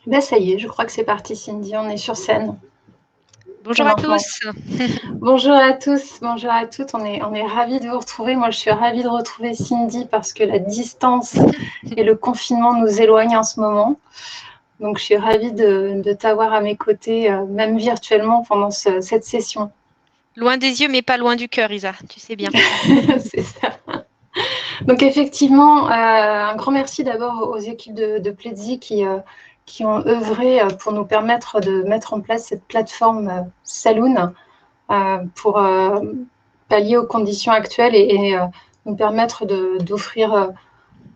Ben ça y est, je crois que c'est parti, Cindy, on est sur scène. C'est Bonjour à maintenant. tous. Bonjour à tous, bonjour à toutes, on est ravis de vous retrouver. Moi, je suis ravie de retrouver Cindy parce que la distance et le confinement nous éloignent en ce moment. Donc, je suis ravie de t'avoir à mes côtés, même virtuellement, pendant cette session. Loin des yeux, mais pas loin du cœur, Isa, tu sais bien. C'est ça. Donc, effectivement, un grand merci d'abord aux équipes de Pledzi qui ont œuvré pour nous permettre de mettre en place cette plateforme Saloon pour pallier aux conditions actuelles et nous permettre d'offrir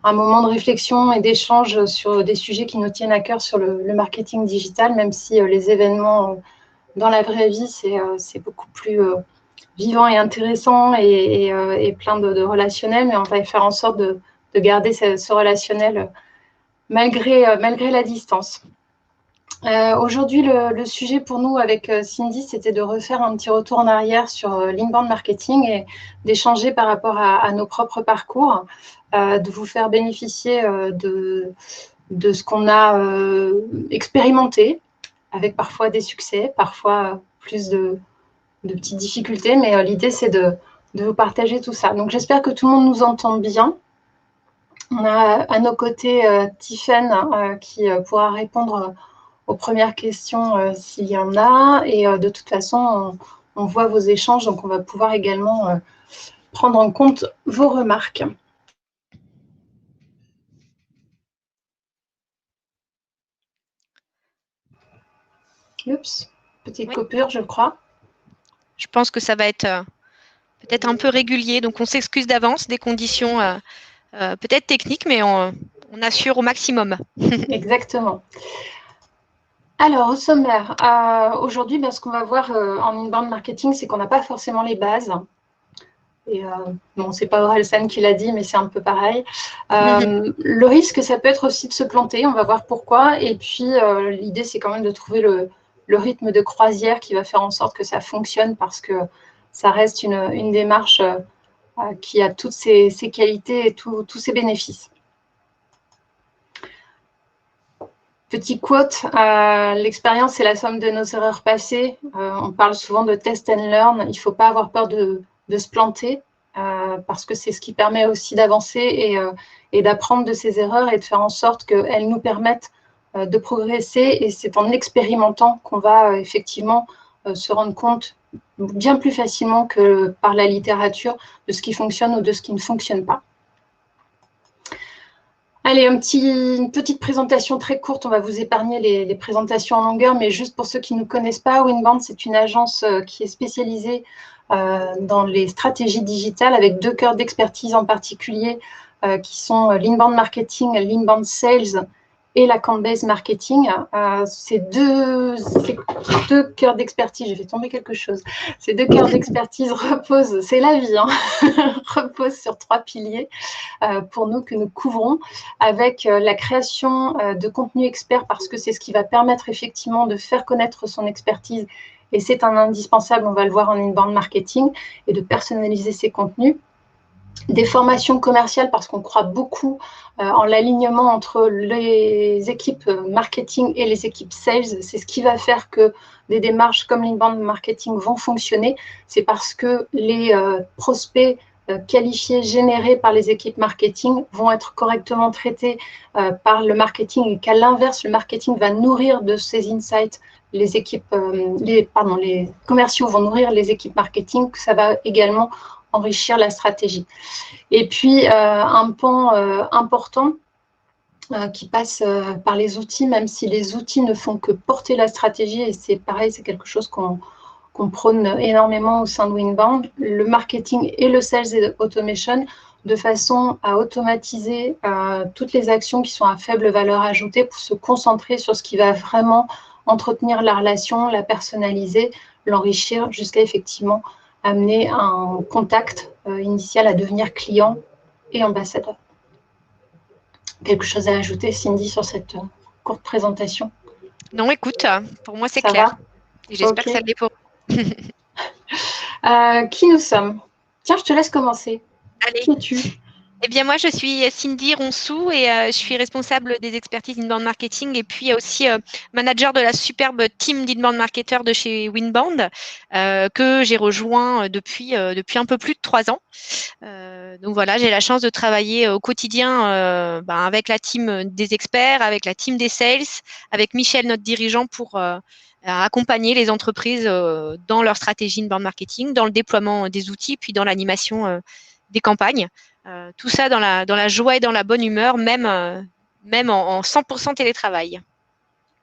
un moment de réflexion et d'échange sur des sujets qui nous tiennent à cœur sur le marketing digital, même si les événements dans la vraie vie, c'est beaucoup plus vivant et intéressant et plein de relationnel, mais on va faire en sorte de garder ce relationnel malgré la distance. Aujourd'hui, le sujet pour nous avec Cindy, c'était de refaire un petit retour en arrière sur l'inbound marketing et d'échanger par rapport à nos propres parcours, de vous faire bénéficier de ce qu'on a expérimenté, avec parfois des succès, parfois plus de petites difficultés, mais l'idée, c'est de vous partager tout ça. Donc, j'espère que tout le monde nous entend bien. On a à nos côtés Tiffaine qui pourra répondre aux premières questions s'il y en a. Et de toute façon, on voit vos échanges, donc on va pouvoir également prendre en compte vos remarques. Oups, petite coupure, je crois. Je pense que ça va être peut-être un peu régulier, donc on s'excuse d'avance des conditions peut-être techniques, mais on assure au maximum. Exactement. Alors, au sommaire, aujourd'hui, ce qu'on va voir en inbound marketing, c'est qu'on n'a pas forcément les bases. Et bon, c'est pas Orelsan qui l'a dit, mais c'est un peu pareil. Le risque, ça peut être aussi de se planter. On va voir pourquoi. Et puis, l'idée, c'est quand même de trouver le rythme de croisière qui va faire en sorte que ça fonctionne parce que ça reste une démarche qui a toutes ses qualités et tous ses bénéfices. Petit quote, l'expérience, c'est la somme de nos erreurs passées. On parle souvent de test and learn. Il ne faut pas avoir peur de se planter parce que c'est ce qui permet aussi d'avancer et d'apprendre de ces erreurs et de faire en sorte qu'elles nous permettent de progresser. Et c'est en expérimentant qu'on va effectivement se rendre compte bien plus facilement que par la littérature de ce qui fonctionne ou de ce qui ne fonctionne pas. Allez, une petite présentation très courte. On va vous épargner les présentations en longueur, mais juste pour ceux qui ne connaissent pas, Winbound, c'est une agence qui est spécialisée dans les stratégies digitales avec 2 cœurs d'expertise en particulier qui sont l'inbound marketing, l'inbound sales et l'account-based marketing. Ces deux cœurs d'expertise, j'ai fait tomber quelque chose, ces 2 cœurs d'expertise reposent, c'est la vie, hein, reposent sur 3 piliers pour nous que nous couvrons avec la création de contenu expert parce que c'est ce qui va permettre effectivement de faire connaître son expertise et c'est un indispensable, on va le voir en inbound marketing, et de personnaliser ses contenus. Des formations commerciales parce qu'on croit beaucoup en l'alignement entre les équipes marketing et les équipes sales. C'est ce qui va faire que des démarches comme l'inbound marketing vont fonctionner. C'est parce que les prospects qualifiés, générés par les équipes marketing vont être correctement traités par le marketing et qu'à l'inverse, le marketing va nourrir de ces insights les commerciaux vont nourrir les équipes marketing, que ça va également enrichir la stratégie. Et puis, un pan important qui passe par les outils, même si les outils ne font que porter la stratégie, et c'est pareil, c'est quelque chose qu'on prône énormément au sein de Winbound, le marketing et le sales et automation, de façon à automatiser toutes les actions qui sont à faible valeur ajoutée pour se concentrer sur ce qui va vraiment entretenir la relation, la personnaliser, l'enrichir jusqu'à effectivement amener un contact initial à devenir client et ambassadeur. Quelque chose à ajouter, Cindy, sur cette courte présentation? Non, écoute, pour moi, c'est Ça clair. va? Et j'espère que ça l'est pour Qui nous sommes? Tiens, je te laisse commencer. Allez. Qui es-tu? Eh bien, moi, je suis Cindy Ronsou et je suis responsable des expertises inbound marketing et puis aussi manager de la superbe team d'inbound marketeurs de chez Winbound que j'ai rejoint depuis un peu plus de 3 ans. Donc voilà, j'ai la chance de travailler au quotidien avec la team des experts, avec la team des sales, avec Michel, notre dirigeant, pour accompagner les entreprises dans leur stratégie inbound marketing, dans le déploiement des outils, puis dans l'animation des campagnes. Tout ça dans la joie et dans la bonne humeur, même en 100% télétravail.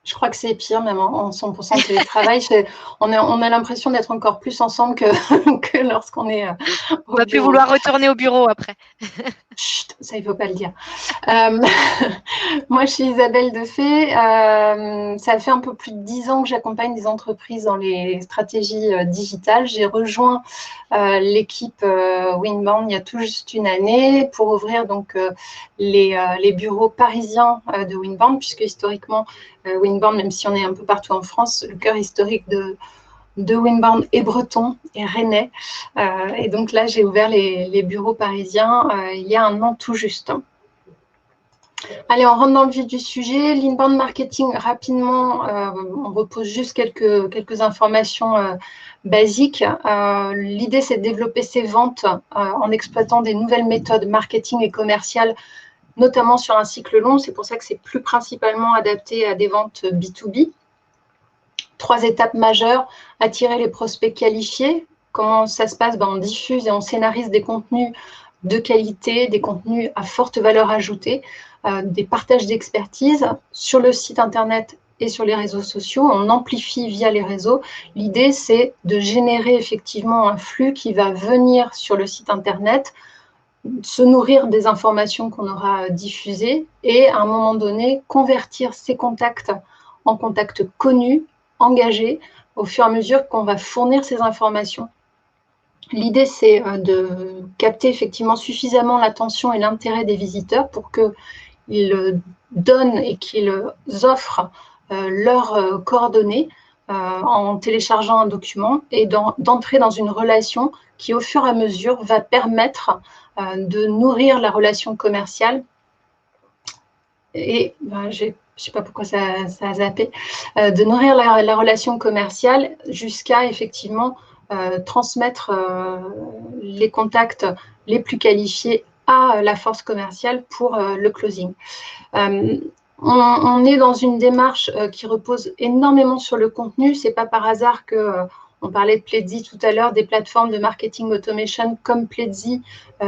Je crois que c'est pire, même en 100% télétravail. On a l'impression d'être encore plus ensemble que, que lorsqu'on est On au va plus bureau. vouloir retourner au bureau après. Chut, ça, il ne faut pas le dire. Moi, je suis Isabelle Defay. Ça fait un peu plus de 10 ans que j'accompagne des entreprises dans les stratégies digitales. J'ai rejoint l'équipe Winbound il y a tout juste une année pour ouvrir donc les bureaux parisiens de Winbound, puisque historiquement, Winbound, même si on est un peu partout en France, le cœur historique de Winbound est breton et rennais. Et donc là, j'ai ouvert les bureaux parisiens il y a un an tout juste. Allez, on rentre dans le vif du sujet. L'inbound marketing, rapidement, on repose juste quelques informations basiques. L'idée, c'est de développer ses ventes en exploitant des nouvelles méthodes marketing et commerciales, notamment sur un cycle long. C'est pour ça que c'est plus principalement adapté à des ventes B2B. 3 étapes majeures: attirer les prospects qualifiés. Comment ça se passe? On diffuse et on scénarise des contenus de qualité, des contenus à forte valeur ajoutée, des partages d'expertise sur le site internet et sur les réseaux sociaux. On amplifie via les réseaux. L'idée, c'est de générer effectivement un flux qui va venir sur le site internet, se nourrir des informations qu'on aura diffusées et à un moment donné, convertir ces contacts en contacts connus, engagés, au fur et à mesure qu'on va fournir ces informations. L'idée, c'est de capter effectivement suffisamment l'attention et l'intérêt des visiteurs pour qu'ils donnent et qu'ils offrent leurs coordonnées en téléchargeant un document et d'entrer dans une relation qui, au fur et à mesure, va permettre de nourrir la relation commerciale. Et je ne sais pas pourquoi ça a zappé, de nourrir la relation commerciale jusqu'à effectivement transmettre les contacts les plus qualifiés à la force commerciale pour le closing. On est dans une démarche qui repose énormément sur le contenu. Ce n'est pas par hasard que on parlait de Pledzi tout à l'heure, des plateformes de marketing automation comme Pledzi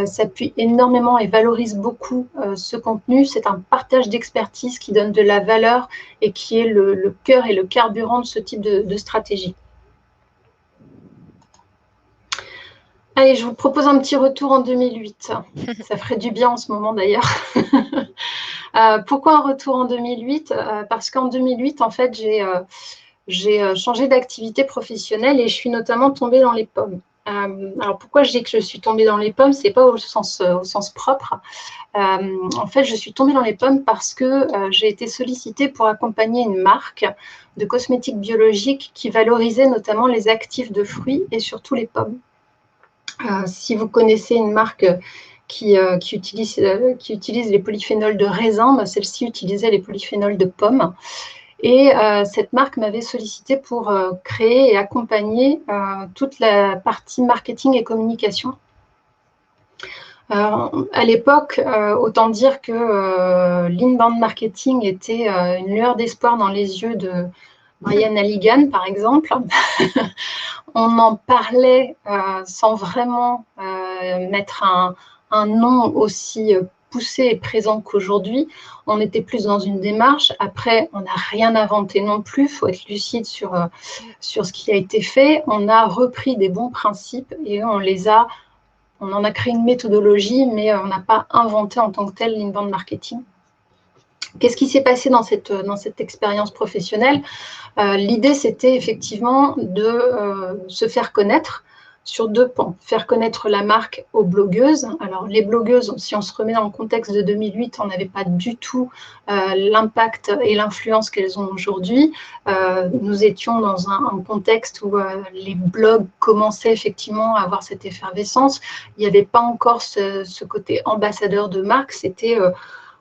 s'appuient énormément et valorisent beaucoup ce contenu. C'est un partage d'expertise qui donne de la valeur et qui est le cœur et le carburant de ce type de stratégie. Allez, je vous propose un petit retour en 2008. Ça ferait du bien en ce moment d'ailleurs. Pourquoi un retour en 2008 ? Parce qu'en 2008, en fait, j'ai changé d'activité professionnelle et je suis notamment tombée dans les pommes. Alors, pourquoi je dis que je suis tombée dans les pommes ? Ce n'est pas au sens propre. En fait, je suis tombée dans les pommes parce que j'ai été sollicitée pour accompagner une marque de cosmétiques biologiques qui valorisait notamment les actifs de fruits et surtout les pommes. Si vous connaissez une marque qui utilise les polyphénols de raisin, celle-ci utilisait les polyphénols de pommes. Et cette marque m'avait sollicité pour créer et accompagner toute la partie marketing et communication. À l'époque, autant dire que l'inbound marketing était une lueur d'espoir dans les yeux de Brian Halligan, par exemple. On en parlait sans vraiment mettre un nom aussi poussé et présent qu'aujourd'hui. On était plus dans une démarche. Après, on n'a rien inventé non plus. Il faut être lucide sur ce qui a été fait. On a repris des bons principes et on en a créé une méthodologie, mais on n'a pas inventé en tant que tel l'inbound marketing. Qu'est-ce qui s'est passé dans cette expérience professionnelle ? L'idée, c'était effectivement de se faire connaître, sur 2 pans. Faire connaître la marque aux blogueuses. Alors, les blogueuses, si on se remet dans le contexte de 2008, on n'avait pas du tout l'impact et l'influence qu'elles ont aujourd'hui. Nous étions dans un contexte où les blogs commençaient effectivement à avoir cette effervescence. Il n'y avait pas encore ce côté ambassadeur de marque. C'était,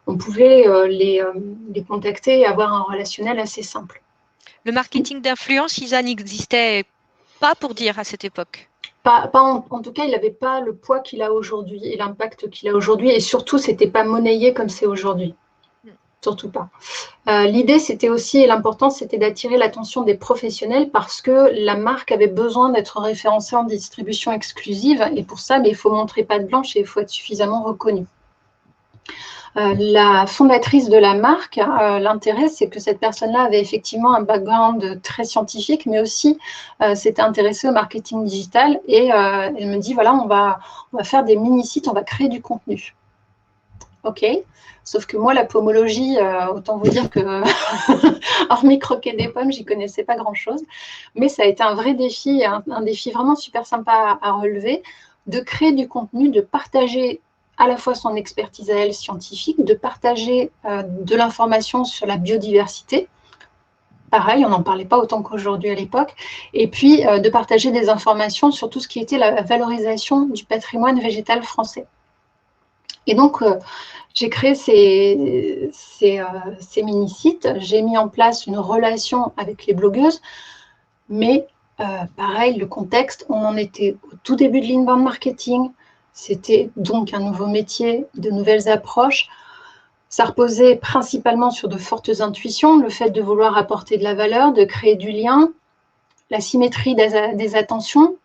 on pouvait les contacter et avoir un relationnel assez simple. Le marketing d'influence, Isa, n'existait pas pour dire à cette époque. En tout cas, il n'avait pas le poids qu'il a aujourd'hui et l'impact qu'il a aujourd'hui. Et surtout, ce n'était pas monnayé comme c'est aujourd'hui. Surtout pas. L'idée, c'était aussi, et l'important, c'était d'attirer l'attention des professionnels parce que la marque avait besoin d'être référencée en distribution exclusive. Et pour ça, il faut montrer patte blanche et il faut être suffisamment reconnu. La fondatrice de la marque, l'intérêt, c'est que cette personne-là avait effectivement un background très scientifique, mais aussi s'était intéressée au marketing digital. Et elle me dit, voilà, on va faire des mini-sites, on va créer du contenu. OK. Sauf que moi, la pomologie, autant vous dire que, hormis croquer des pommes, j'y connaissais pas grand-chose. Mais ça a été un vrai défi, un défi vraiment super sympa à relever, de créer du contenu, de partager à la fois son expertise à elle scientifique, de partager de l'information sur la biodiversité. Pareil, on n'en parlait pas autant qu'aujourd'hui à l'époque. Et puis, de partager des informations sur tout ce qui était la valorisation du patrimoine végétal français. Et donc, j'ai créé ces mini-sites. J'ai mis en place une relation avec les blogueuses. Mais, pareil, le contexte, on en était au tout début de l'inbound marketing. C'était donc un nouveau métier, de nouvelles approches. Ça reposait principalement sur de fortes intuitions, le fait de vouloir apporter de la valeur, de créer du lien, la symétrie des attentions.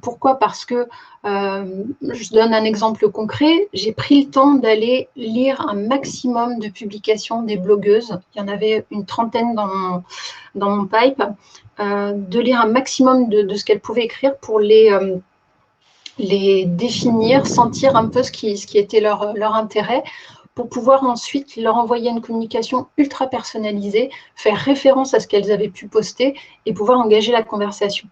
Pourquoi ? Parce que, je donne un exemple concret, j'ai pris le temps d'aller lire un maximum de publications des blogueuses. Il y en avait une trentaine dans mon pipe. De lire un maximum de ce qu'elles pouvaient écrire pour les définir, sentir un peu ce qui était leur intérêt, pour pouvoir ensuite leur envoyer une communication ultra personnalisée, faire référence à ce qu'elles avaient pu poster et pouvoir engager la conversation.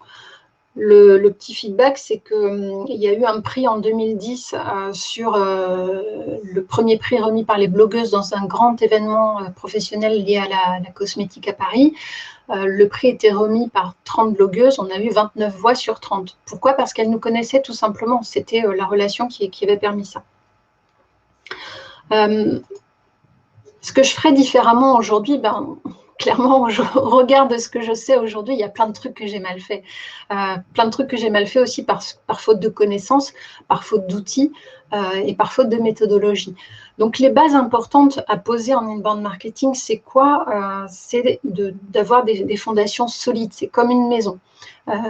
Le petit feedback, c'est qu'il y a eu un prix en 2010 sur le premier prix remis par les blogueuses dans un grand événement professionnel lié à la cosmétique à Paris. Le prix était remis par 30 blogueuses, on a eu 29 voix sur 30. Pourquoi ? Parce qu'elles nous connaissaient tout simplement. C'était la relation qui avait permis ça. Ce que je ferais différemment aujourd'hui, clairement, au regard de ce que je sais aujourd'hui, il y a plein de trucs que j'ai mal fait. Plein de trucs que j'ai mal fait aussi par faute de connaissances, par faute d'outils et par faute de méthodologie. Donc, les bases importantes à poser en inbound marketing, c'est quoi ? C'est d'avoir des fondations solides. C'est comme une maison.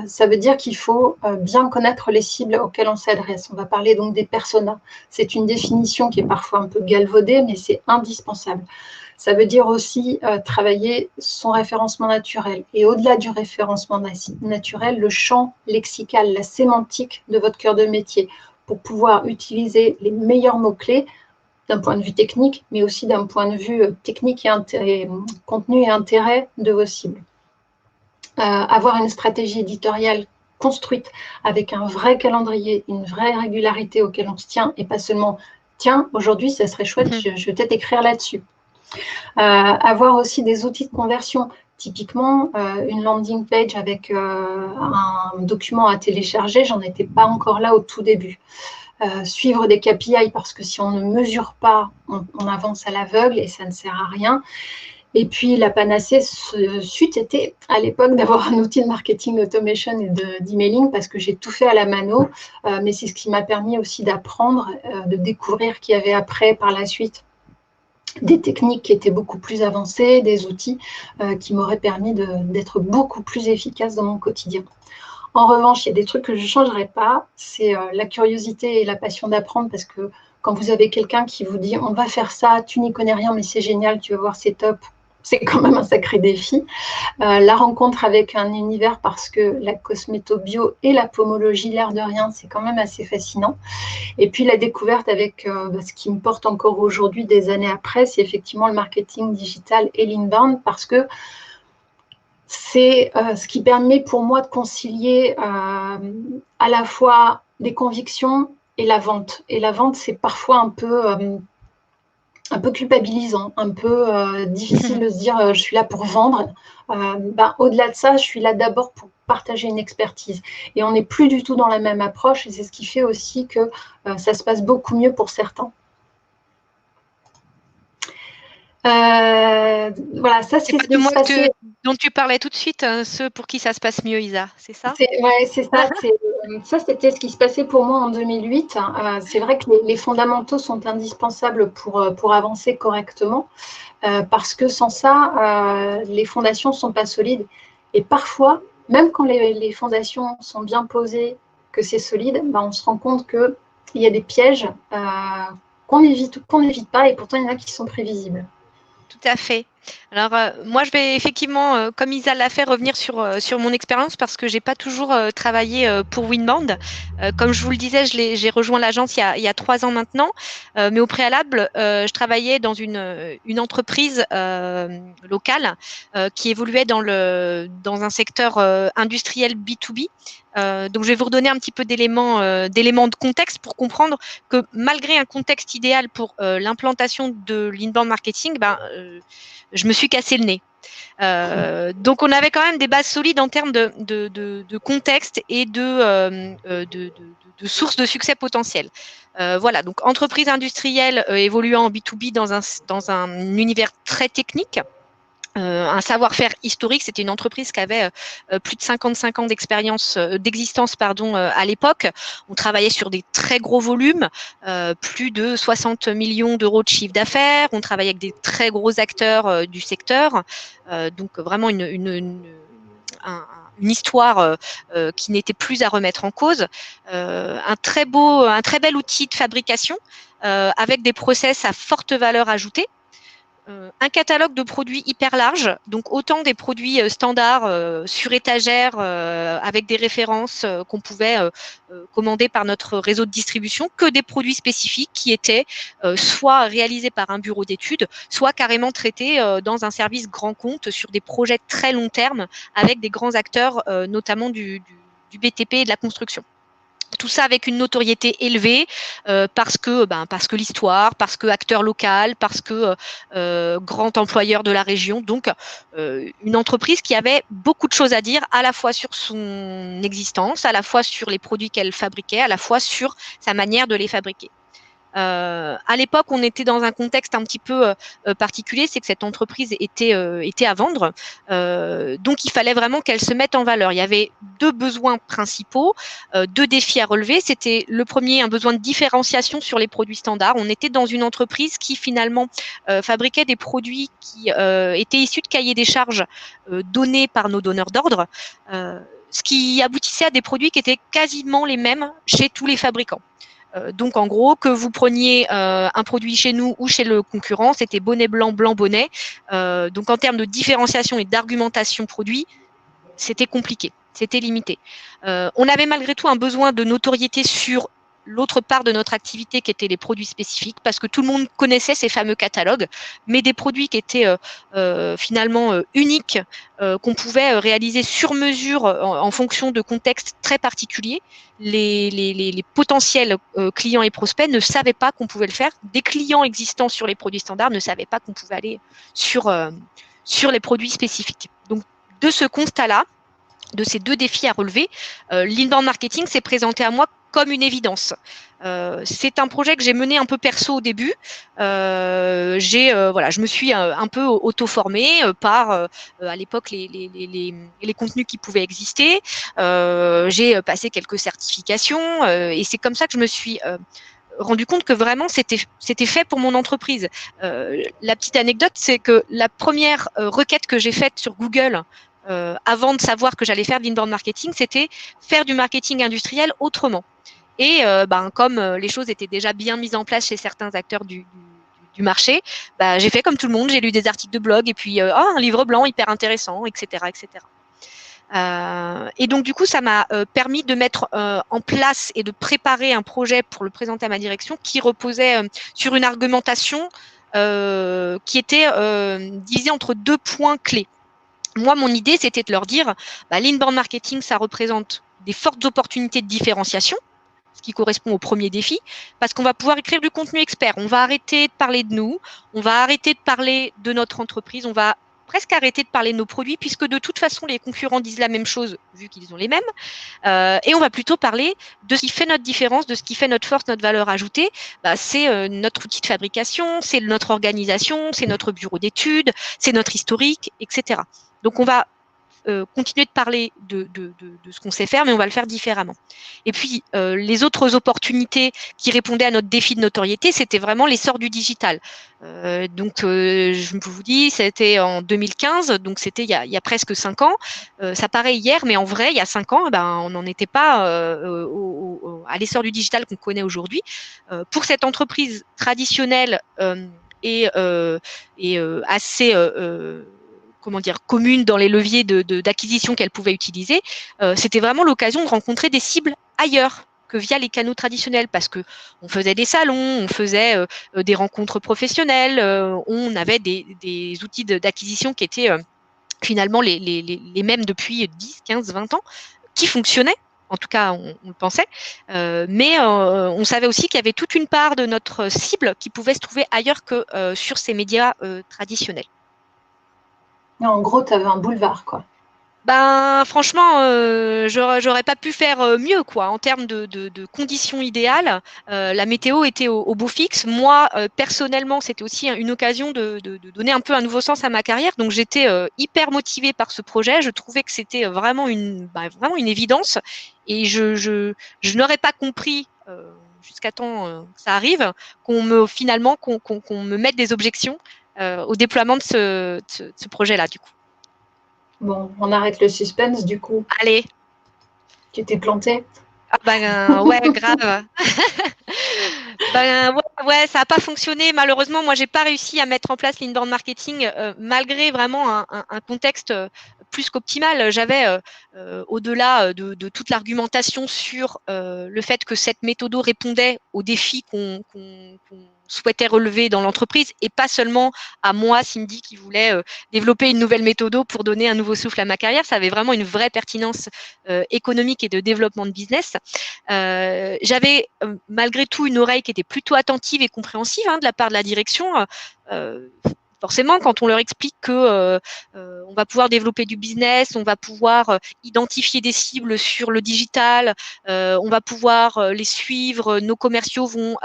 Ça veut dire qu'il faut bien connaître les cibles auxquelles on s'adresse. On va parler donc des personas. C'est une définition qui est parfois un peu galvaudée, mais c'est indispensable. Ça veut dire aussi travailler son référencement naturel. Et au-delà du référencement naturel, le champ lexical, la sémantique de votre cœur de métier, pour pouvoir utiliser les meilleurs mots-clés d'un point de vue technique, mais aussi d'un point de vue technique et contenu et intérêt de vos cibles. Avoir une stratégie éditoriale construite avec un vrai calendrier, une vraie régularité auquel on se tient, et pas seulement « tiens, aujourd'hui, ça serait chouette, je vais peut-être écrire là-dessus ». Avoir aussi des outils de conversion, typiquement une landing page avec un document à télécharger, j'en étais pas encore là au tout début. Suivre des KPI, parce que si on ne mesure pas, on avance à l'aveugle et ça ne sert à rien. Et puis, la panacée était à l'époque d'avoir un outil de marketing automation et d'emailing, parce que j'ai tout fait à la mano, mais c'est ce qui m'a permis aussi d'apprendre, de découvrir qu'il y avait après, par la suite, des techniques qui étaient beaucoup plus avancées, des outils qui m'auraient permis d'être beaucoup plus efficace dans mon quotidien. En revanche, il y a des trucs que je ne changerai pas, c'est la curiosité et la passion d'apprendre, parce que quand vous avez quelqu'un qui vous dit « on va faire ça, tu n'y connais rien, mais c'est génial, tu vas voir, c'est top », c'est quand même un sacré défi. La rencontre avec un univers, parce que la cosméto-bio et la pomologie, l'air de rien, c'est quand même assez fascinant. Et puis la découverte avec ce qui me porte encore aujourd'hui, des années après, c'est effectivement le marketing digital et l'inbound, parce que c'est ce qui permet pour moi de concilier à la fois des convictions et la vente. Et la vente, c'est parfois un peu culpabilisant, un peu difficile de se dire je suis là pour vendre. Au-delà de ça, je suis là d'abord pour partager une expertise. Et on n'est plus du tout dans la même approche et c'est ce qui fait aussi que ça se passe beaucoup mieux pour certains. Voilà, ça c'est ce qui se passait. Dont tu parlais tout de suite, ceux pour qui ça se passe mieux, Isa, c'est ça? Ouais, c'est ça. Ça, c'était ce qui se passait pour moi en 2008. C'est vrai que les fondamentaux sont indispensables pour avancer correctement, parce que sans ça, les fondations ne sont pas solides. Et parfois, même quand les fondations sont bien posées, que c'est solide, on se rend compte qu'il y a des pièges qu'on n'évite pas, et pourtant il y en a qui sont prévisibles. Tout à fait. Alors, moi, je vais effectivement, comme Isa l'a fait, revenir sur mon expérience parce que j'ai pas toujours travaillé pour Winbond. Comme je vous le disais, j'ai rejoint l'agence il y a 3 ans maintenant, mais au préalable, je travaillais dans une entreprise locale qui évoluait dans un secteur industriel B2B. Donc, je vais vous redonner un petit peu d'éléments de contexte pour comprendre que malgré un contexte idéal pour l'implantation de l'inbound marketing, je me suis cassé le nez. Donc, on avait quand même des bases solides en termes de contexte et de sources de succès potentielles. Voilà, donc entreprise industrielle évoluant en B2B dans un univers très technique. Un savoir-faire historique. C'était une entreprise qui avait plus de 55 ans d'existence à l'époque. On travaillait sur des très gros volumes, plus de 60 millions d'euros de chiffre d'affaires. On travaillait avec des très gros acteurs du secteur. Donc vraiment une histoire qui n'était plus à remettre en cause. Un très bel outil de fabrication avec des process à forte valeur ajoutée. Un catalogue de produits hyper large, donc autant des produits standards sur étagère avec des références qu'on pouvait commander par notre réseau de distribution, que des produits spécifiques qui étaient soit réalisés par un bureau d'études, soit carrément traités dans un service grand compte sur des projets très long terme avec des grands acteurs, notamment du BTP et de la construction. Tout ça avec une notoriété élevée parce que l'histoire, parce que acteur local, parce que grand employeur de la région. Donc, une entreprise qui avait beaucoup de choses à dire, à la fois sur son existence, à la fois sur les produits qu'elle fabriquait, à la fois sur sa manière de les fabriquer. À l'époque, on était dans un contexte un petit peu particulier, c'est que cette entreprise était à vendre, donc il fallait vraiment qu'elle se mette en valeur. Il y avait 2 besoins principaux, 2 défis à relever. C'était le premier, un besoin de différenciation sur les produits standards. On était dans une entreprise qui finalement fabriquait des produits qui étaient issus de cahiers des charges donnés par nos donneurs d'ordre, ce qui aboutissait à des produits qui étaient quasiment les mêmes chez tous les fabricants. Donc, en gros, que vous preniez un produit chez nous ou chez le concurrent, c'était bonnet blanc, blanc bonnet. Donc, en termes de différenciation et d'argumentation produit, c'était compliqué, c'était limité. On avait malgré tout un besoin de notoriété sur l'autre part de notre activité qui était les produits spécifiques, parce que tout le monde connaissait ces fameux catalogues, mais des produits qui étaient finalement uniques, qu'on pouvait réaliser sur mesure en fonction de contextes très particuliers. Les potentiels clients et prospects ne savaient pas qu'on pouvait le faire. Des clients existants sur les produits standards ne savaient pas qu'on pouvait aller sur les produits spécifiques. Donc, de ce constat-là, de ces 2 défis à relever, l'inbound marketing s'est présenté à moi comme une évidence. C'est un projet que j'ai mené un peu perso au début. Je me suis un peu auto-formée par à l'époque les contenus qui pouvaient exister. J'ai passé quelques certifications et c'est comme ça que je me suis rendu compte que vraiment c'était fait pour mon entreprise. La petite anecdote, c'est que la première requête que j'ai faite sur Google avant de savoir que j'allais faire de l'inbound marketing, c'était faire du marketing industriel autrement. Et comme les choses étaient déjà bien mises en place chez certains acteurs du marché, j'ai fait comme tout le monde, j'ai lu des articles de blog et puis un livre blanc hyper intéressant, etc., etc. Et donc du coup, ça m'a permis de mettre en place et de préparer un projet pour le présenter à ma direction qui reposait sur une argumentation qui était divisée entre 2 points clés. Moi, mon idée, c'était de leur dire, l'inbound marketing, ça représente des fortes opportunités de différenciation, ce qui correspond au premier défi, parce qu'on va pouvoir écrire du contenu expert. On va arrêter de parler de nous, on va arrêter de parler de notre entreprise, on va presque arrêter de parler de nos produits, puisque de toute façon, les concurrents disent la même chose, vu qu'ils ont les mêmes. Et on va plutôt parler de ce qui fait notre différence, de ce qui fait notre force, notre valeur ajoutée. C'est notre outil de fabrication, c'est notre organisation, c'est notre bureau d'études, c'est notre historique, etc. Donc, on va continuer de parler de ce qu'on sait faire, mais on va le faire différemment. Et puis, les autres opportunités qui répondaient à notre défi de notoriété, c'était vraiment l'essor du digital. Je vous dis, c'était en 2015, donc c'était il y a presque 5 ans. Ça paraît hier, mais en vrai, il y a 5 ans, on n'en était pas à l'essor du digital qu'on connaît aujourd'hui. Pour cette entreprise traditionnelle et assez commune dans les leviers d'acquisition qu'elle pouvait utiliser, c'était vraiment l'occasion de rencontrer des cibles ailleurs que via les canaux traditionnels, parce que on faisait des salons, on faisait des rencontres professionnelles, on avait des outils d'acquisition qui étaient finalement les mêmes depuis 10, 15, 20 ans, qui fonctionnaient. En tout cas, on le pensait. Mais on savait aussi qu'il y avait toute une part de notre cible qui pouvait se trouver ailleurs que sur ces médias traditionnels. En gros, tu avais un boulevard, quoi. Franchement, j'aurais pas pu faire mieux, quoi. En termes de conditions idéales, la météo était au beau fixe. Moi, personnellement, c'était aussi une occasion de donner un peu un nouveau sens à ma carrière. Donc, j'étais hyper motivée par ce projet. Je trouvais que c'était vraiment vraiment une évidence. Et je n'aurais pas compris jusqu'à temps que ça arrive, qu'on me mette des objections au déploiement de ce projet-là, du coup. Bon, on arrête le suspense, du coup. Allez. Tu t'es planté? Ouais, grave. Ouais, ça n'a pas fonctionné. Malheureusement, moi, j'ai pas réussi à mettre en place l'inbound marketing malgré vraiment un contexte plus qu'optimal. J'avais, au-delà de toute l'argumentation sur le fait que cette méthode répondait aux défis qu'on souhaitait relever dans l'entreprise, et pas seulement à moi, Cindy, qui voulais développer une nouvelle méthode pour donner un nouveau souffle à ma carrière. Ça avait vraiment une vraie pertinence économique et de développement de business. J'avais malgré tout une oreille qui était plutôt attentive et compréhensive de la part de la direction. Forcément, quand on leur explique que on va pouvoir développer du business, on va pouvoir identifier des cibles sur le digital, on va pouvoir les suivre, nos commerciaux vont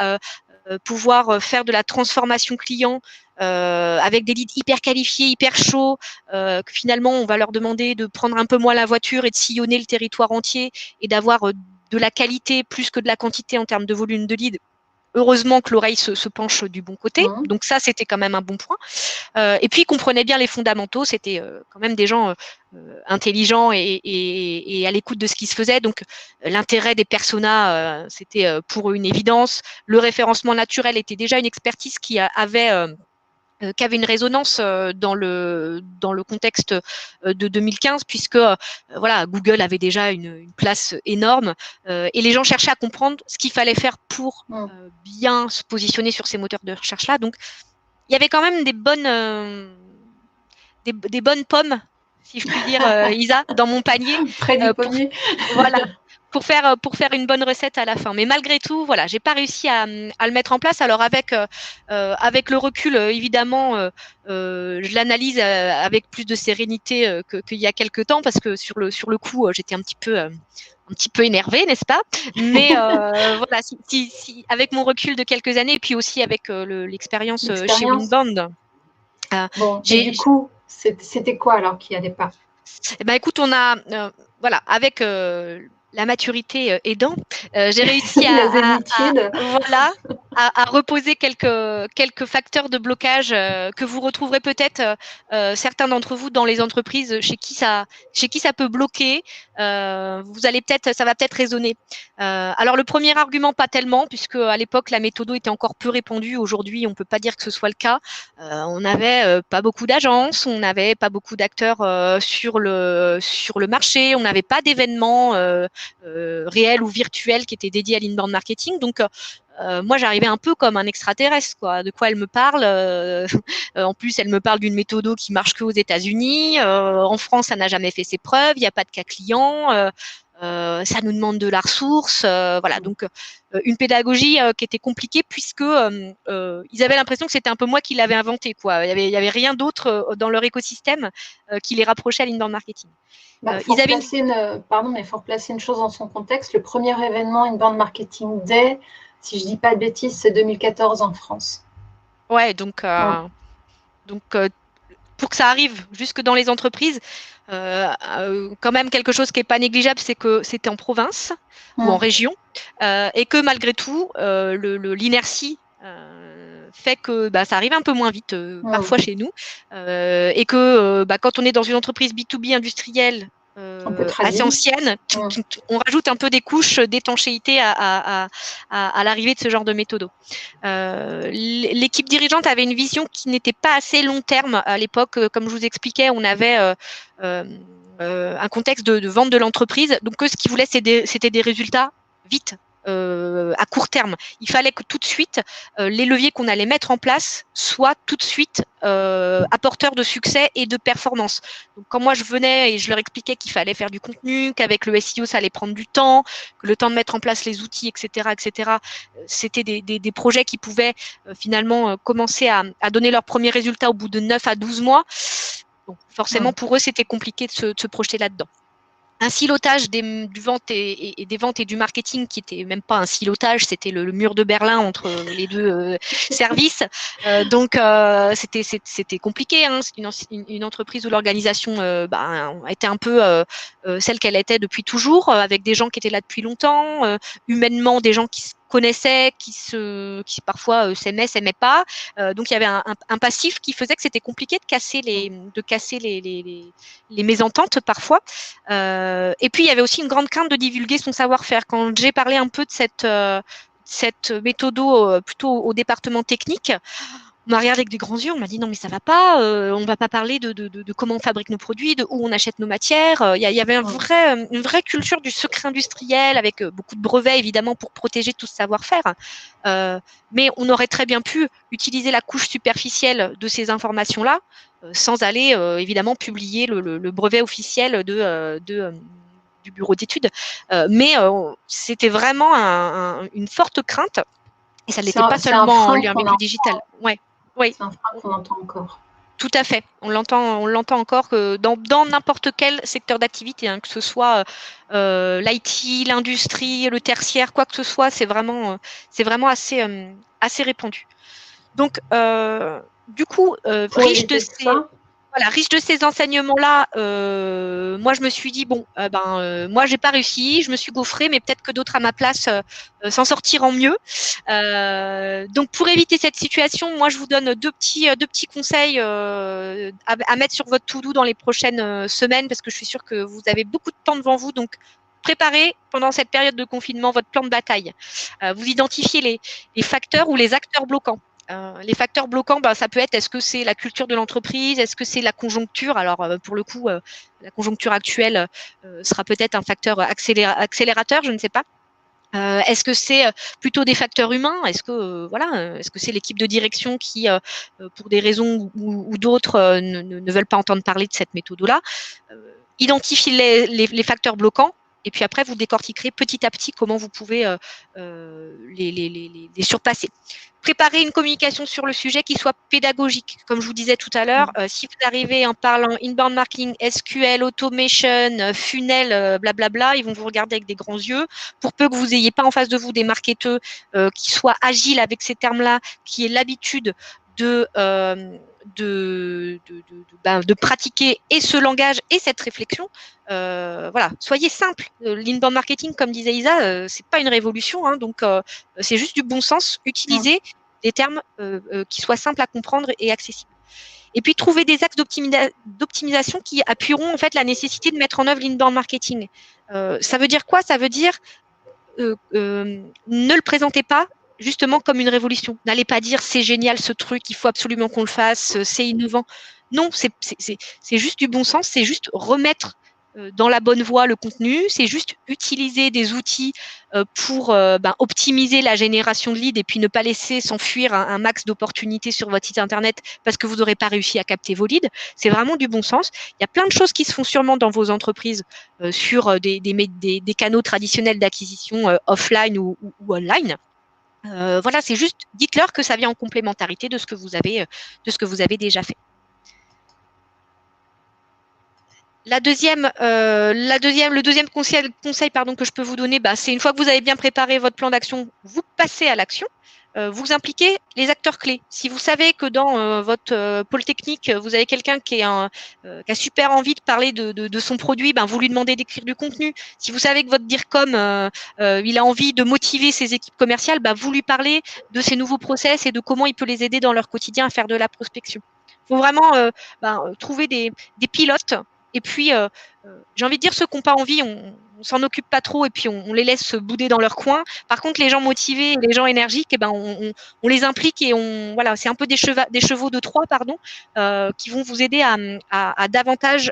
pouvoir faire de la transformation client avec des leads hyper qualifiés, hyper chauds, que finalement on va leur demander de prendre un peu moins la voiture et de sillonner le territoire entier et d'avoir de la qualité plus que de la quantité en termes de volume de leads. Heureusement que l'oreille se penche du bon côté. Donc ça, c'était quand même un bon point. Et puis, ils comprenaient bien les fondamentaux. C'était quand même des gens intelligents et à l'écoute de ce qui se faisait. Donc, l'intérêt des personas, c'était pour eux une évidence. Le référencement naturel était déjà une expertise qui avait une résonance dans le contexte de 2015, puisque Google avait déjà une place énorme et les gens cherchaient à comprendre ce qu'il fallait faire pour bien se positionner sur ces moteurs de recherche-là. Donc, il y avait quand même des bonnes pommes, si je puis dire, Isa, dans mon panier. Près du pommier. Pour faire une bonne recette à la fin. Mais malgré tout, voilà, j'ai pas réussi à le mettre en place. Alors avec le recul, évidemment, je l'analyse avec plus de sérénité qu'il y a quelques temps, parce que sur le coup, j'étais un petit peu énervée, n'est-ce pas? Mais voilà, si, avec mon recul de quelques années, et puis aussi avec l'expérience chez Winbound. Du coup, c'était quoi alors qui allait pas? Écoute, on a avec la maturité aidant, j'ai réussi à reposer quelques facteurs de blocage que vous retrouverez peut-être certains d'entre vous dans les entreprises chez qui ça peut bloquer. Ça va peut-être résonner. Alors le premier argument, pas tellement, puisque à l'époque la méthode était encore peu répandue. Aujourd'hui, on peut pas dire que ce soit le cas. On n'avait pas beaucoup d'agences, on n'avait pas beaucoup d'acteurs sur le marché, on n'avait pas d'événements réels ou virtuels qui étaient dédiés à l'inbound marketing. Donc, moi, j'arrivais un peu comme un extraterrestre, quoi. De quoi elle me parle en plus, elle me parle d'une méthode qui marche que aux États-Unis. En France, ça n'a jamais fait ses preuves. Il n'y a pas de cas client. Ça nous demande de la ressource. Voilà, donc une pédagogie qui était compliquée puisque ils avaient l'impression que c'était un peu moi qui l'avais inventé, quoi. Il y avait rien d'autre dans leur écosystème qui les rapprochait à l'inbound marketing. Faut replacer une chose dans son contexte. Le premier événement Inbound Marketing Day, si je ne dis pas de bêtises, c'est 2014 en France. Ouais, donc pour que ça arrive jusque dans les entreprises, quand même quelque chose qui n'est pas négligeable, c'est que c'était en province ou en région, et que malgré tout, l'inertie fait que ça arrive un peu moins vite parfois chez nous, et que quand on est dans une entreprise B2B industrielle assez ancienne, on rajoute un peu des couches d'étanchéité à l'arrivée de ce genre de méthodo. L'équipe dirigeante avait une vision qui n'était pas assez long terme à l'époque. Comme je vous expliquais, on avait un contexte de vente de l'entreprise. Donc, ce qu'ils voulaient, c'était des résultats vite. À court terme. Il fallait que tout de suite, les leviers qu'on allait mettre en place soient tout de suite apporteurs de succès et de performance. Donc, quand moi je venais et je leur expliquais qu'il fallait faire du contenu, qu'avec le SEO ça allait prendre du temps, que le temps de mettre en place les outils, etc., c'était des projets qui pouvaient finalement commencer à donner leurs premiers résultats au bout de 9 à 12 mois. Donc, forcément, pour eux, c'était compliqué de se projeter là-dedans. Un silotage des ventes et du marketing qui était même pas un silotage, c'était le mur de Berlin entre les deux services. Donc c'était compliqué. Hein. C'est une entreprise où l'organisation était un peu celle qu'elle était depuis toujours, avec des gens qui étaient là depuis longtemps, humainement des gens qui se connaissaient, qui parfois s'aimaient pas. Donc il y avait un passif qui faisait que c'était compliqué de casser les mésententes parfois. Et puis, il y avait aussi une grande crainte de divulguer son savoir-faire. Quand j'ai parlé un peu de cette méthode plutôt au département technique, on m'a regardé avec des grands yeux, on m'a dit non mais ça va pas, on va pas parler de comment on fabrique nos produits, de où on achète nos matières. Il y avait une vraie culture du secret industriel avec beaucoup de brevets évidemment pour protéger tout ce savoir-faire. Mais on aurait très bien pu utiliser la couche superficielle de ces informations-là sans aller évidemment publier le brevet officiel du bureau d'études. Mais c'était vraiment une forte crainte. Et ça n'était pas seulement en lien avec le digital. Ouais. Oui. C'est un frein qu'on entend encore. Tout à fait. On l'entend encore que dans n'importe quel secteur d'activité, hein, que ce soit l'IT, l'industrie, le tertiaire, quoi que ce soit, c'est vraiment assez répandu. Donc, du coup, riche de ces enseignements-là, moi je me suis dit moi j'ai pas réussi, je me suis gaufrée, mais peut-être que d'autres à ma place s'en sortiront mieux. Donc pour éviter cette situation, moi je vous donne deux petits conseils à mettre sur votre to-do dans les prochaines semaines, parce que je suis sûre que vous avez beaucoup de temps devant vous. Donc préparez pendant cette période de confinement votre plan de bataille. Vous identifiez les facteurs ou les acteurs bloquants. Les facteurs bloquants, ça peut être, est-ce que c'est la culture de l'entreprise, est-ce que c'est la conjoncture? Alors pour le coup, la conjoncture actuelle sera peut-être un facteur accélérateur, je ne sais pas. Est-ce que c'est plutôt des facteurs humains? Est-ce que c'est l'équipe de direction qui, pour des raisons ou d'autres, ne veulent pas entendre parler de cette méthode-là? Identifiez les facteurs bloquants. Et puis après, vous décortiquerez petit à petit comment vous pouvez les surpasser. Préparez une communication sur le sujet qui soit pédagogique. Comme je vous disais tout à l'heure, si vous arrivez en parlant inbound marketing, SQL, automation, funnel, blablabla, ils vont vous regarder avec des grands yeux. Pour peu que vous n'ayez pas en face de vous des marketeurs qui soient agiles avec ces termes-là, qui aient l'habitude de pratiquer et ce langage et cette réflexion. Soyez simple. L'inbound marketing, comme disait Isa, c'est pas une révolution, hein, donc c'est juste du bon sens. Utilisez des termes qui soient simples à comprendre et accessibles. Et puis trouver des axes d'optimisation qui appuieront en fait la nécessité de mettre en œuvre l'inbound marketing. Ça veut dire quoi? Ça veut dire ne le présentez pas justement comme une révolution. N'allez pas dire c'est génial ce truc, il faut absolument qu'on le fasse, c'est innovant. Non, c'est juste du bon sens, c'est juste remettre dans la bonne voie le contenu, c'est juste utiliser des outils pour optimiser la génération de leads et puis ne pas laisser s'enfuir un max d'opportunités sur votre site internet parce que vous n'aurez pas réussi à capter vos leads. C'est vraiment du bon sens. Il y a plein de choses qui se font sûrement dans vos entreprises sur des canaux traditionnels d'acquisition offline ou online. Voilà, c'est juste, dites-leur que ça vient en complémentarité de ce que vous avez déjà fait. Le deuxième conseil que je peux vous donner, c'est une fois que vous avez bien préparé votre plan d'action, vous passez à l'action. Vous impliquez les acteurs clés. Si vous savez que dans votre pôle technique, vous avez quelqu'un qui a super envie de parler de son produit, vous lui demandez d'écrire du contenu. Si vous savez que votre DIRCOM, il a envie de motiver ses équipes commerciales, vous lui parlez de ses nouveaux process et de comment il peut les aider dans leur quotidien à faire de la prospection. Il faut vraiment trouver des pilotes. Et puis, j'ai envie de dire, ceux qui n'ont pas envie, on s'en occupe pas trop et puis on les laisse se bouder dans leur coin. Par contre, les gens motivés et les gens énergiques, on les implique et voilà, c'est un peu des chevaux de Troie, qui vont vous aider à davantage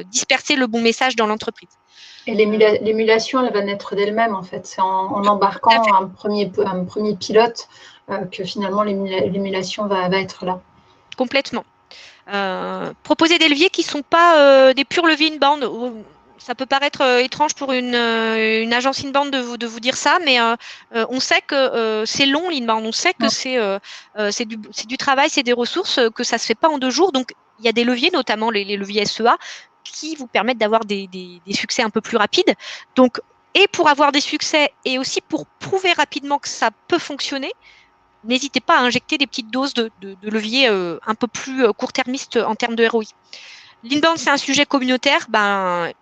disperser le bon message dans l'entreprise. Et l'émulation, elle va naître d'elle-même, en fait. C'est en embarquant un premier pilote que finalement l'émulation va être là. Complètement. Proposer des leviers qui ne sont pas des purs leviers inbound. Ça peut paraître étrange pour une agence inbound de vous dire ça, mais on sait que c'est long l'inbound, on sait que c'est du travail, c'est des ressources, que ça ne se fait pas en 2 jours. Donc, il y a des leviers, notamment les leviers SEA, qui vous permettent d'avoir des succès un peu plus rapides. Donc, et pour avoir des succès et aussi pour prouver rapidement que ça peut fonctionner, n'hésitez pas à injecter des petites doses de levier un peu plus court-termiste en termes de ROI. L'inbound, c'est un sujet communautaire.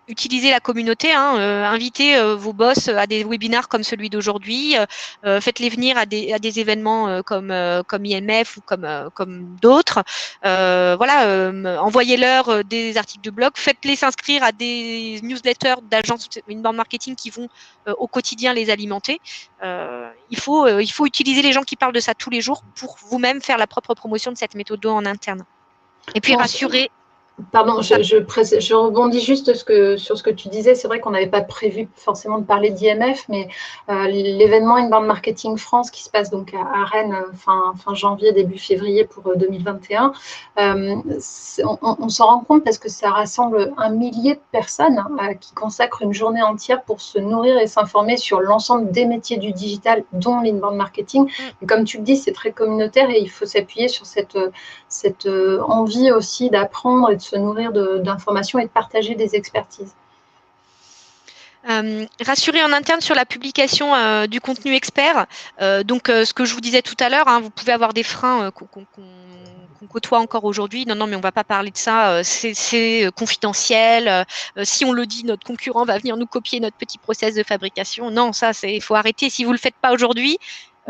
Utilisez la communauté. Invitez vos boss à des webinars comme celui d'aujourd'hui. Faites-les venir à des événements comme IMF ou comme d'autres. Envoyez-leur des articles de blog. Faites-les s'inscrire à des newsletters d'agences inbound marketing qui vont au quotidien les alimenter. Il faut utiliser les gens qui parlent de ça tous les jours pour vous-même faire la propre promotion de cette méthode en interne. Et puis rassurer. Pardon, je rebondis juste sur ce que tu disais. C'est vrai qu'on n'avait pas prévu forcément de parler d'IMF, mais l'événement Inbound Marketing France qui se passe donc à Rennes fin janvier, début février pour 2021, on s'en rend compte parce que ça rassemble 1 millier de personnes qui consacrent une journée entière pour se nourrir et s'informer sur l'ensemble des métiers du digital, dont l'inbound marketing. Et comme tu le dis, c'est très communautaire et il faut s'appuyer sur cette envie aussi d'apprendre et de se nourrir d'informations et de partager des expertises. Rassurer en interne sur la publication du contenu expert. Ce que je vous disais tout à l'heure, vous pouvez avoir des freins qu'on côtoie encore aujourd'hui. Non, mais on ne va pas parler de ça, c'est confidentiel. Si on le dit, notre concurrent va venir nous copier notre petit process de fabrication. Non, ça, il faut arrêter. Si vous ne le faites pas aujourd'hui,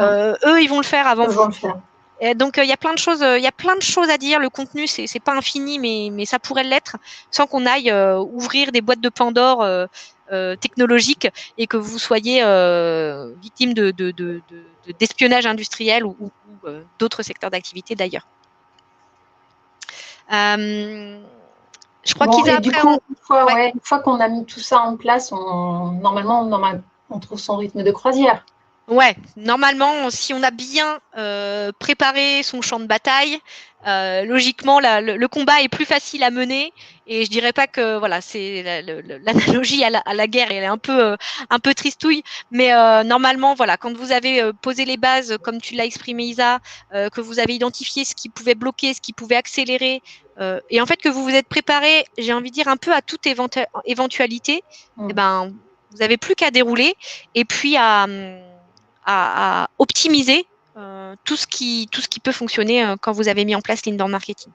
eux, ils vont le faire avant vous. Et donc, il y a plein de choses à dire. Le contenu, c'est pas infini, mais ça pourrait l'être, sans qu'on aille ouvrir des boîtes de Pandore technologiques et que vous soyez victime d'espionnage industriel ou d'autres secteurs d'activité d'ailleurs. Je crois qu'ils une fois qu'on a mis tout ça en place, normalement, on trouve son rythme de croisière. Ouais, normalement, si on a bien préparé son champ de bataille, logiquement, le combat est plus facile à mener. Et je dirais pas que c'est l'analogie à la guerre, elle est un peu tristouille, mais normalement, quand vous avez posé les bases, comme tu l'as exprimé, Isa, que vous avez identifié ce qui pouvait bloquer, ce qui pouvait accélérer, et en fait que vous vous êtes préparé, j'ai envie de dire un peu à toute éventualité, vous n'avez plus qu'à dérouler et puis à optimiser tout ce qui peut fonctionner quand vous avez mis en place l'inbound marketing.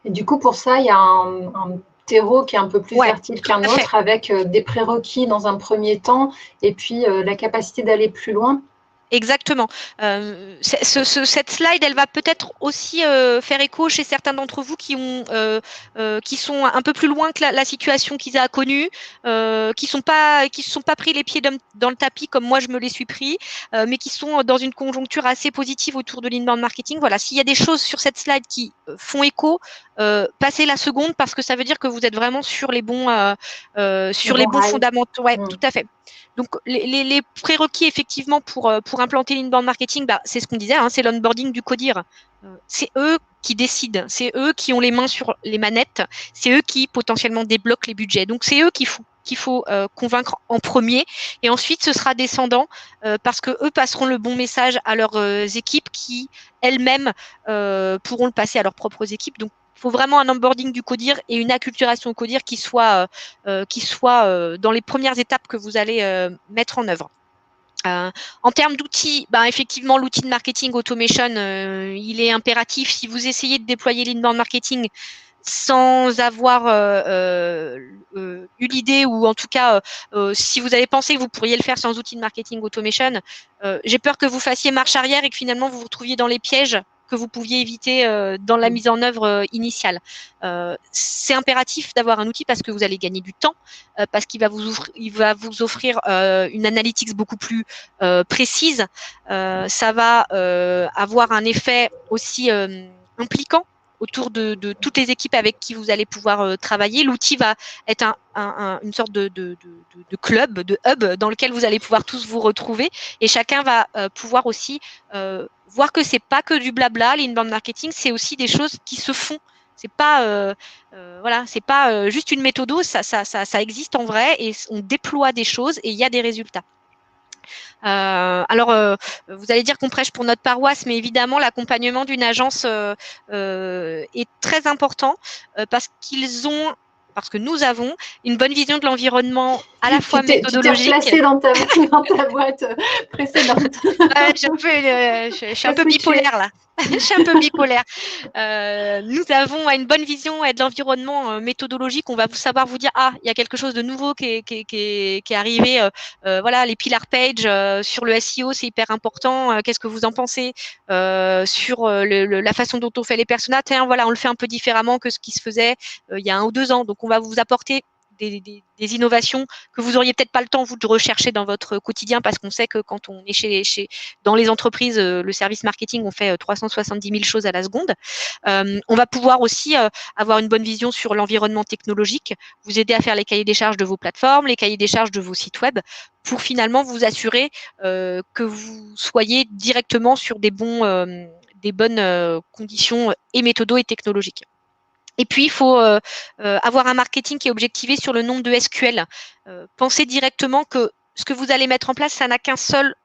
Et du coup, pour ça, il y a un terreau qui est un peu plus fertile qu'un autre, avec des prérequis dans un premier temps, et puis la capacité d'aller plus loin. Exactement. Cette slide, elle va peut-être aussi faire écho chez certains d'entre vous qui sont un peu plus loin que la situation qu'ils ont connue, qui se sont pas pris les pieds dans le tapis comme moi je me les suis pris, mais qui sont dans une conjoncture assez positive autour de l'inbound marketing. Voilà, s'il y a des choses sur cette slide qui font écho, passez la seconde parce que ça veut dire que vous êtes vraiment sur les bons fondamentaux. Ouais, tout à fait. Donc, les prérequis, effectivement, pour implanter l'inbound marketing, c'est ce qu'on disait, hein, c'est l'onboarding du codir. C'est eux qui décident, c'est eux qui ont les mains sur les manettes, c'est eux qui potentiellement débloquent les budgets. Donc, c'est eux qu'il faut convaincre en premier. Et ensuite, ce sera descendant parce que eux passeront le bon message à leurs équipes qui, elles-mêmes, pourront le passer à leurs propres équipes. Donc, il faut vraiment un onboarding du codir et une acculturation au codir qui soit dans les premières étapes que vous allez mettre en œuvre. En termes d'outils, effectivement, l'outil de marketing automation, il est impératif. Si vous essayez de déployer l'inbound marketing sans avoir eu l'idée, ou en tout cas, si vous avez pensé que vous pourriez le faire sans outil de marketing automation, j'ai peur que vous fassiez marche arrière et que finalement vous vous retrouviez dans les pièges que vous pouviez éviter dans la mise en œuvre initiale. C'est impératif d'avoir un outil parce que vous allez gagner du temps, parce qu'il va vous offrir une analytics beaucoup plus précise. Ça va avoir un effet aussi impliquant autour de toutes les équipes avec qui vous allez pouvoir travailler. L'outil va être une sorte de club, de hub dans lequel vous allez pouvoir tous vous retrouver et chacun va pouvoir aussi voir que c'est pas que du blabla, l'inbound marketing, c'est aussi des choses qui se font. C'est pas c'est pas juste une méthode, ça existe en vrai et on déploie des choses et il y a des résultats. Vous allez dire qu'on prêche pour notre paroisse, mais évidemment, l'accompagnement d'une agence est très important parce que nous avons une bonne vision de l'environnement à la fois méthodologique. Tu t'es replacée dans ta boîte précédente. Je suis un peu bipolaire là. Je suis un peu bipolaire. Nous avons une bonne vision de l'environnement méthodologique. On va savoir vous dire il y a quelque chose de nouveau qui est arrivé. Voilà, les pillar pages sur le SEO, c'est hyper important. Qu'est-ce que vous en pensez sur la façon dont on fait les personas? Voilà, on le fait un peu différemment que ce qui se faisait il y a 1 ou 2 ans. Donc, on va vous apporter des innovations que vous auriez peut-être pas le temps vous de rechercher dans votre quotidien parce qu'on sait que quand on est dans les entreprises, le service marketing, on fait 370 000 choses à la seconde. On va pouvoir aussi avoir une bonne vision sur l'environnement technologique, vous aider à faire les cahiers des charges de vos plateformes, les cahiers des charges de vos sites web, pour finalement vous assurer que vous soyez directement sur des bonnes conditions et méthodos et technologiques. Et puis, il faut avoir un marketing qui est objectivé sur le nombre de SQL. Pensez directement que ce que vous allez mettre en place, ça n'a qu'un seul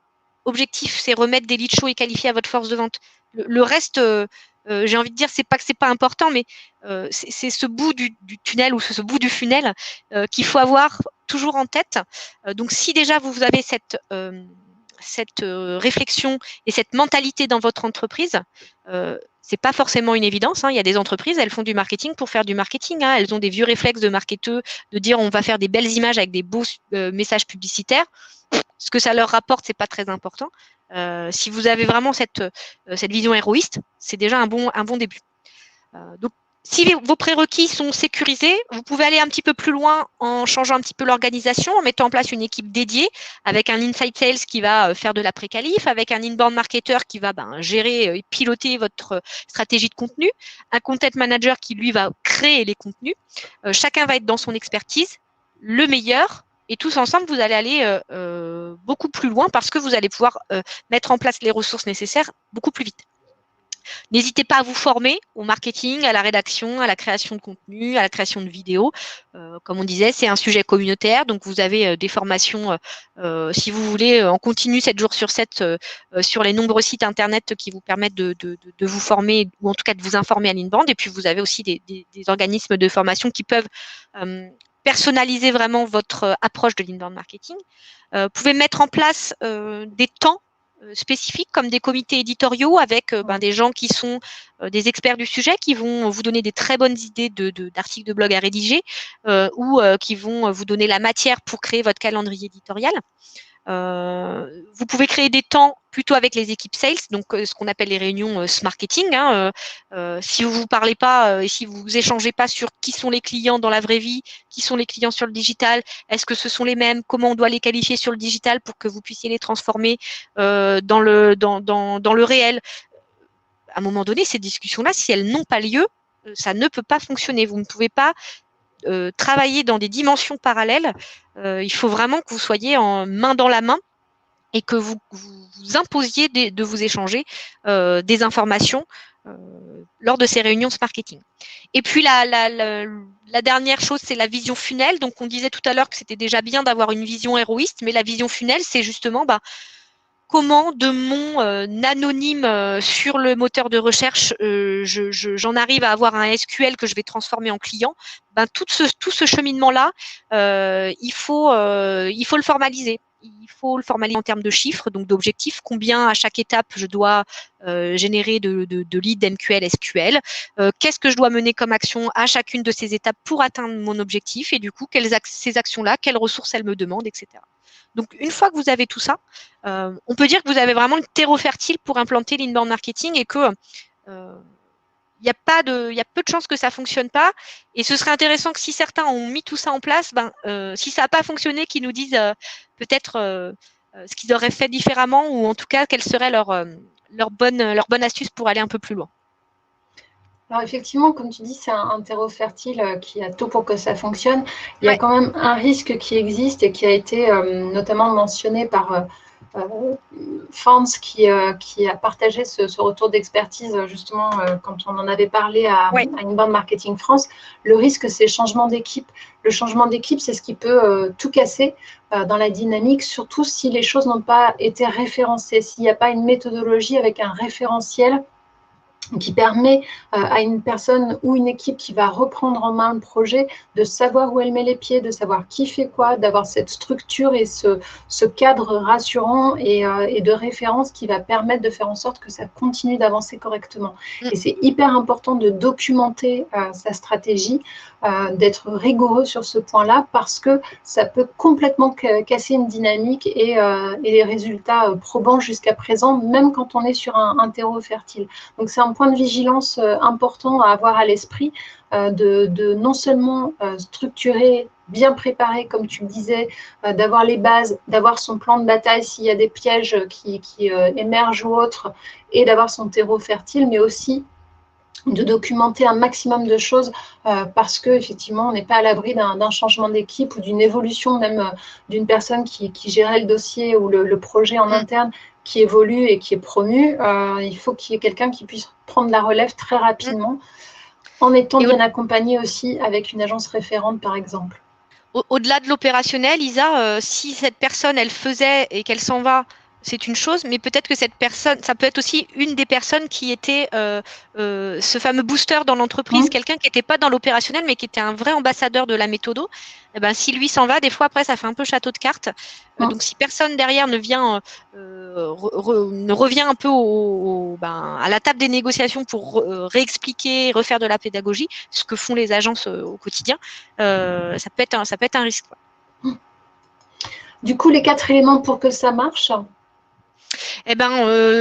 objectif, c'est remettre des leads chauds et qualifiés à votre force de vente. Le reste, j'ai envie de dire, c'est pas que c'est pas important, mais c'est ce bout du tunnel ou ce bout du funnel qu'il faut avoir toujours en tête. Donc, si déjà vous avez cette réflexion et cette mentalité dans votre entreprise, c'est pas forcément une évidence. Il y a des entreprises, elles font du marketing pour faire du marketing. Elles ont des vieux réflexes de marketeux, de dire on va faire des belles images avec des beaux messages publicitaires. Ce que ça leur rapporte, c'est pas très important. Si vous avez vraiment cette vision héroïste, c'est déjà un bon début. Donc, si vos prérequis sont sécurisés, vous pouvez aller un petit peu plus loin en changeant un petit peu l'organisation, en mettant en place une équipe dédiée avec un inside sales qui va faire de la pré-qualif, avec un inbound marketer qui va gérer et piloter votre stratégie de contenu, un content manager qui, lui, va créer les contenus. Chacun va être dans son expertise, le meilleur, et tous ensemble, vous allez aller beaucoup plus loin parce que vous allez pouvoir mettre en place les ressources nécessaires beaucoup plus vite. N'hésitez pas à vous former au marketing, à la rédaction, à la création de contenu, à la création de vidéos. Comme on disait, c'est un sujet communautaire, donc vous avez des formations, si vous voulez, en continu 7 jours sur 7 sur les nombreux sites internet qui vous permettent de vous former ou en tout cas de vous informer à l'inbound. Et puis vous avez aussi des organismes de formation qui peuvent personnaliser vraiment votre approche de l'inbound marketing. Vous pouvez mettre en place des temps spécifiques comme des comités éditoriaux avec des gens qui sont des experts du sujet, qui vont vous donner des très bonnes idées d'articles de blog à rédiger ou qui vont vous donner la matière pour créer votre calendrier éditorial. Vous pouvez créer des temps plutôt avec les équipes sales, donc ce qu'on appelle les réunions marketing. Hein, si vous vous parlez pas et si vous échangez pas sur qui sont les clients dans la vraie vie, qui sont les clients sur le digital, est-ce que ce sont les mêmes, comment on doit les qualifier sur le digital pour que vous puissiez les transformer dans le réel. À un moment donné, ces discussions-là, si elles n'ont pas lieu, ça ne peut pas fonctionner. Vous ne pouvez pas travailler dans des dimensions parallèles. Il faut vraiment que vous soyez en main dans la main et que vous imposiez de vous échanger des informations lors de ces réunions marketing. Et puis la dernière chose, c'est la vision funnel. Donc on disait tout à l'heure que c'était déjà bien d'avoir une vision héroïste, mais la vision funnel, c'est justement comment de mon anonyme sur le moteur de recherche, j'en arrive à avoir un SQL que je vais transformer en client. Tout ce cheminement-là, il faut le formaliser. Il faut le formaliser en termes de chiffres, donc d'objectifs. Combien à chaque étape je dois générer de leads MQL, SQL. Qu'est-ce que je dois mener comme action à chacune de ces étapes pour atteindre mon objectif et du coup, ces actions-là, quelles ressources elles me demandent, etc. Donc, une fois que vous avez tout ça, on peut dire que vous avez vraiment le terreau fertile pour implanter l'inbound marketing et que il y a peu de chances que ça fonctionne pas. Et ce serait intéressant que si certains ont mis tout ça en place, si ça n'a pas fonctionné, qu'ils nous disent peut-être ce qu'ils auraient fait différemment ou en tout cas quelle serait leur bonne astuce pour aller un peu plus loin. Alors effectivement, comme tu dis, c'est un terreau fertile qui a tout pour que ça fonctionne. Il y a quand même un risque qui existe et qui a été notamment mentionné par Fans qui a partagé ce retour d'expertise justement quand on en avait parlé à Inbound Marketing France. Le risque, c'est le changement d'équipe. Le changement d'équipe, c'est ce qui peut tout casser dans la dynamique, surtout si les choses n'ont pas été référencées, s'il n'y a pas une méthodologie avec un référentiel qui permet à une personne ou une équipe qui va reprendre en main le projet de savoir où elle met les pieds, de savoir qui fait quoi, d'avoir cette structure et ce cadre rassurant et de référence qui va permettre de faire en sorte que ça continue d'avancer correctement. Et c'est hyper important de documenter sa stratégie, d'être rigoureux sur ce point-là parce que ça peut complètement casser une dynamique et les résultats probants jusqu'à présent, même quand on est sur un terreau fertile. Donc, c'est un point de vigilance important à avoir à l'esprit, de non seulement structurer, bien préparer, comme tu le disais, d'avoir les bases, d'avoir son plan de bataille s'il y a des pièges qui émergent ou autres, et d'avoir son terreau fertile, mais aussi de documenter un maximum de choses parce qu'effectivement, on n'est pas à l'abri d'un changement d'équipe ou d'une évolution même d'une personne qui gérait le dossier ou le projet en interne qui évolue et qui est promu. Il faut qu'il y ait quelqu'un qui puisse prendre la relève très rapidement en étant bien accompagné aussi avec une agence référente, par exemple. Au-delà de l'opérationnel, Isa, si cette personne, elle faisait et qu'elle s'en va, c'est une chose, mais peut-être que cette personne, ça peut être aussi une des personnes qui était ce fameux booster dans l'entreprise, quelqu'un qui n'était pas dans l'opérationnel, mais qui était un vrai ambassadeur de la méthodo. Et si lui s'en va, des fois après, ça fait un peu château de cartes. Donc, si personne derrière ne vient, ne revient un peu à la table des négociations pour réexpliquer, refaire de la pédagogie, ce que font les agences au quotidien, ça peut être un risque. Du coup, les 4 éléments pour que ça marche.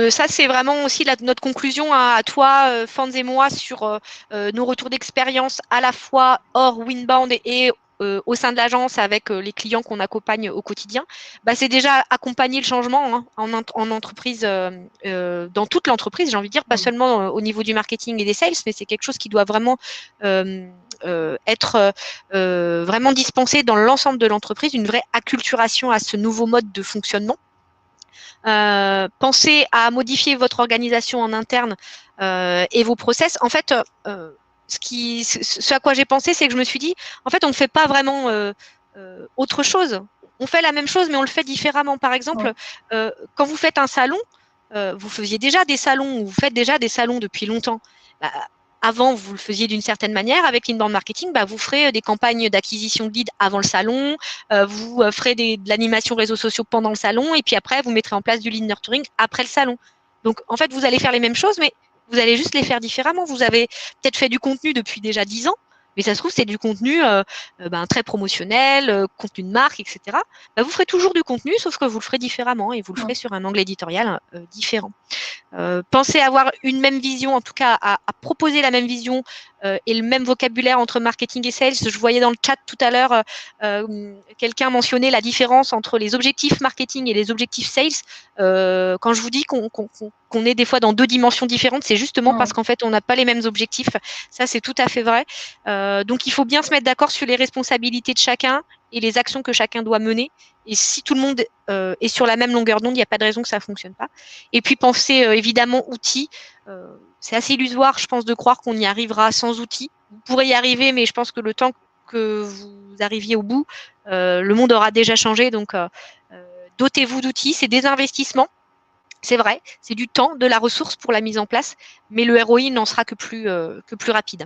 Ça, c'est vraiment aussi notre conclusion à toi, Fans et moi, sur nos retours d'expérience à la fois hors Winbound et au sein de l'agence avec les clients qu'on accompagne au quotidien. C'est déjà accompagner le changement en entreprise, dans toute l'entreprise, j'ai envie de dire, pas seulement au niveau du marketing et des sales, mais c'est quelque chose qui doit vraiment être vraiment dispensé dans l'ensemble de l'entreprise, une vraie acculturation à ce nouveau mode de fonctionnement. Pensez à modifier votre organisation en interne et vos process. En fait, ce à quoi j'ai pensé, c'est que je me suis dit, en fait, on ne fait pas vraiment autre chose. On fait la même chose, mais on le fait différemment. Par exemple, quand vous faites un salon, vous faisiez déjà des salons, ou vous faites déjà des salons depuis longtemps. Avant, vous le faisiez d'une certaine manière. Avec l'inbound marketing, vous ferez des campagnes d'acquisition de leads avant le salon, vous ferez de l'animation réseaux sociaux pendant le salon, et puis après, vous mettrez en place du lead nurturing après le salon. Donc, en fait, vous allez faire les mêmes choses, mais vous allez juste les faire différemment. Vous avez peut-être fait du contenu depuis déjà 10 ans. Mais ça se trouve, c'est du contenu très promotionnel, contenu de marque, etc. Vous ferez toujours du contenu, sauf que vous le ferez différemment et vous le ferez sur un angle éditorial différent. Pensez avoir une même vision, en tout cas à proposer la même vision et le même vocabulaire entre marketing et sales. Je voyais dans le chat tout à l'heure quelqu'un mentionner la différence entre les objectifs marketing et les objectifs sales. Quand je vous dis qu'on est des fois dans 2 dimensions différentes, c'est justement parce qu'en fait, on n'a pas les mêmes objectifs. Ça, c'est tout à fait vrai. Donc, il faut bien se mettre d'accord sur les responsabilités de chacun et les actions que chacun doit mener. Et si tout le monde est sur la même longueur d'onde, il n'y a pas de raison que ça ne fonctionne pas. Et puis, pensez évidemment outils. C'est assez illusoire, je pense, de croire qu'on y arrivera sans outils. Vous pourrez y arriver, mais je pense que le temps que vous arriviez au bout, le monde aura déjà changé. Donc, dotez-vous d'outils. C'est des investissements. C'est vrai, c'est du temps, de la ressource pour la mise en place, mais le ROI n'en sera que plus rapide.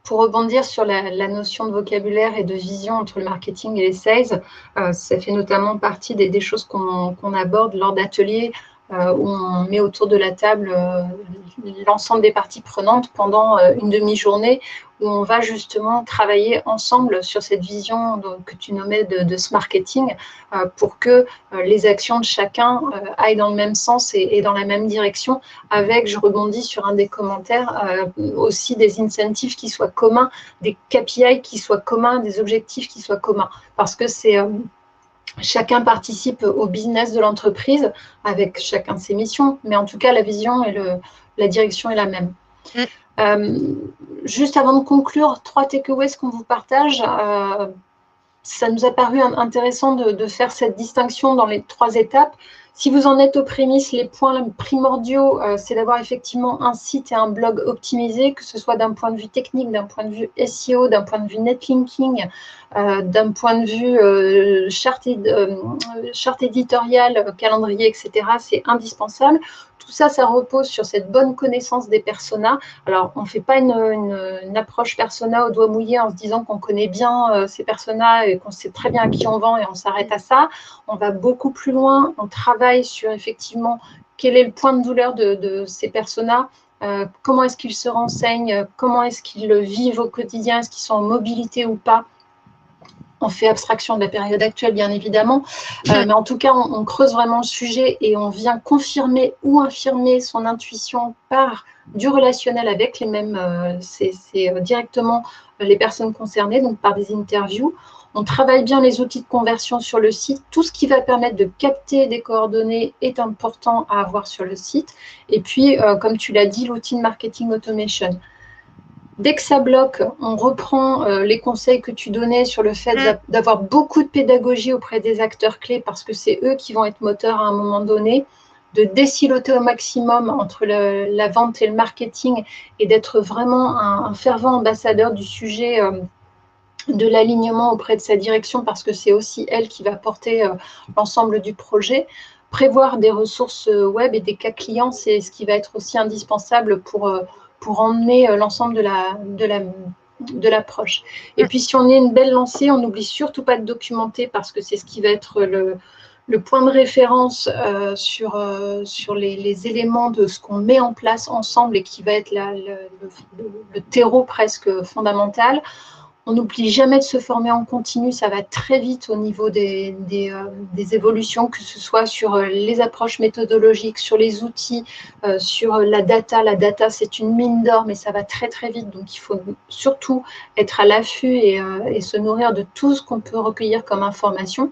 Pour rebondir sur la notion de vocabulaire et de vision entre le marketing et les sales, ça fait notamment partie des choses qu'on aborde lors d'ateliers où on met autour de la table l'ensemble des parties prenantes pendant une demi-journée où on va justement travailler ensemble sur cette vision que tu nommais de ce marketing pour que les actions de chacun aillent dans le même sens et dans la même direction avec, je rebondis sur un des commentaires, aussi des incentives qui soient communs, des KPI qui soient communs, des objectifs qui soient communs parce que c'est... chacun participe au business de l'entreprise avec chacun de ses missions, mais en tout cas, la vision et la direction est la même. Juste avant de conclure, 3 takeaways qu'on vous partage. Ça nous a paru intéressant de faire cette distinction dans les 3 étapes. Si vous en êtes aux prémices, les points primordiaux, c'est d'avoir effectivement un site et un blog optimisé, que ce soit d'un point de vue technique, d'un point de vue SEO, d'un point de vue netlinking, d'un point de vue charte éditoriale, calendrier, etc. C'est indispensable. Tout ça, ça repose sur cette bonne connaissance des personas. Alors, on ne fait pas une approche persona au doigt mouillé en se disant qu'on connaît bien ces personas et qu'on sait très bien à qui on vend et on s'arrête à ça. On va beaucoup plus loin. On travaille sur effectivement quel est le point de douleur de ces personas. Comment est-ce qu'ils se renseignent, comment est-ce qu'ils le vivent au quotidien, est-ce qu'ils sont en mobilité ou pas. On fait abstraction de la période actuelle, bien évidemment, mais en tout cas, on creuse vraiment le sujet et on vient confirmer ou infirmer son intuition par du relationnel avec les mêmes, c'est directement les personnes concernées, donc par des interviews. On travaille bien les outils de conversion sur le site. Tout ce qui va permettre de capter des coordonnées est important à avoir sur le site. Et puis, comme tu l'as dit, l'outil de marketing automation. Dès que ça bloque, on reprend les conseils que tu donnais sur le fait d'avoir beaucoup de pédagogie auprès des acteurs clés parce que c'est eux qui vont être moteurs à un moment donné, de désiloter au maximum entre la vente et le marketing et d'être vraiment un fervent ambassadeur du sujet de l'alignement auprès de sa direction parce que c'est aussi elle qui va porter l'ensemble du projet. Prévoir des ressources web et des cas clients, c'est ce qui va être aussi indispensable pour emmener l'ensemble de l'approche. Et puis, si on est une belle lancée, on n'oublie surtout pas de documenter parce que c'est ce qui va être le point de référence sur les éléments de ce qu'on met en place ensemble et qui va être le terreau presque fondamental. On n'oublie jamais de se former en continu, ça va très vite au niveau des évolutions, que ce soit sur les approches méthodologiques, sur les outils, sur la data. La data, c'est une mine d'or, mais ça va très très vite, donc il faut surtout être à l'affût et se nourrir de tout ce qu'on peut recueillir comme information.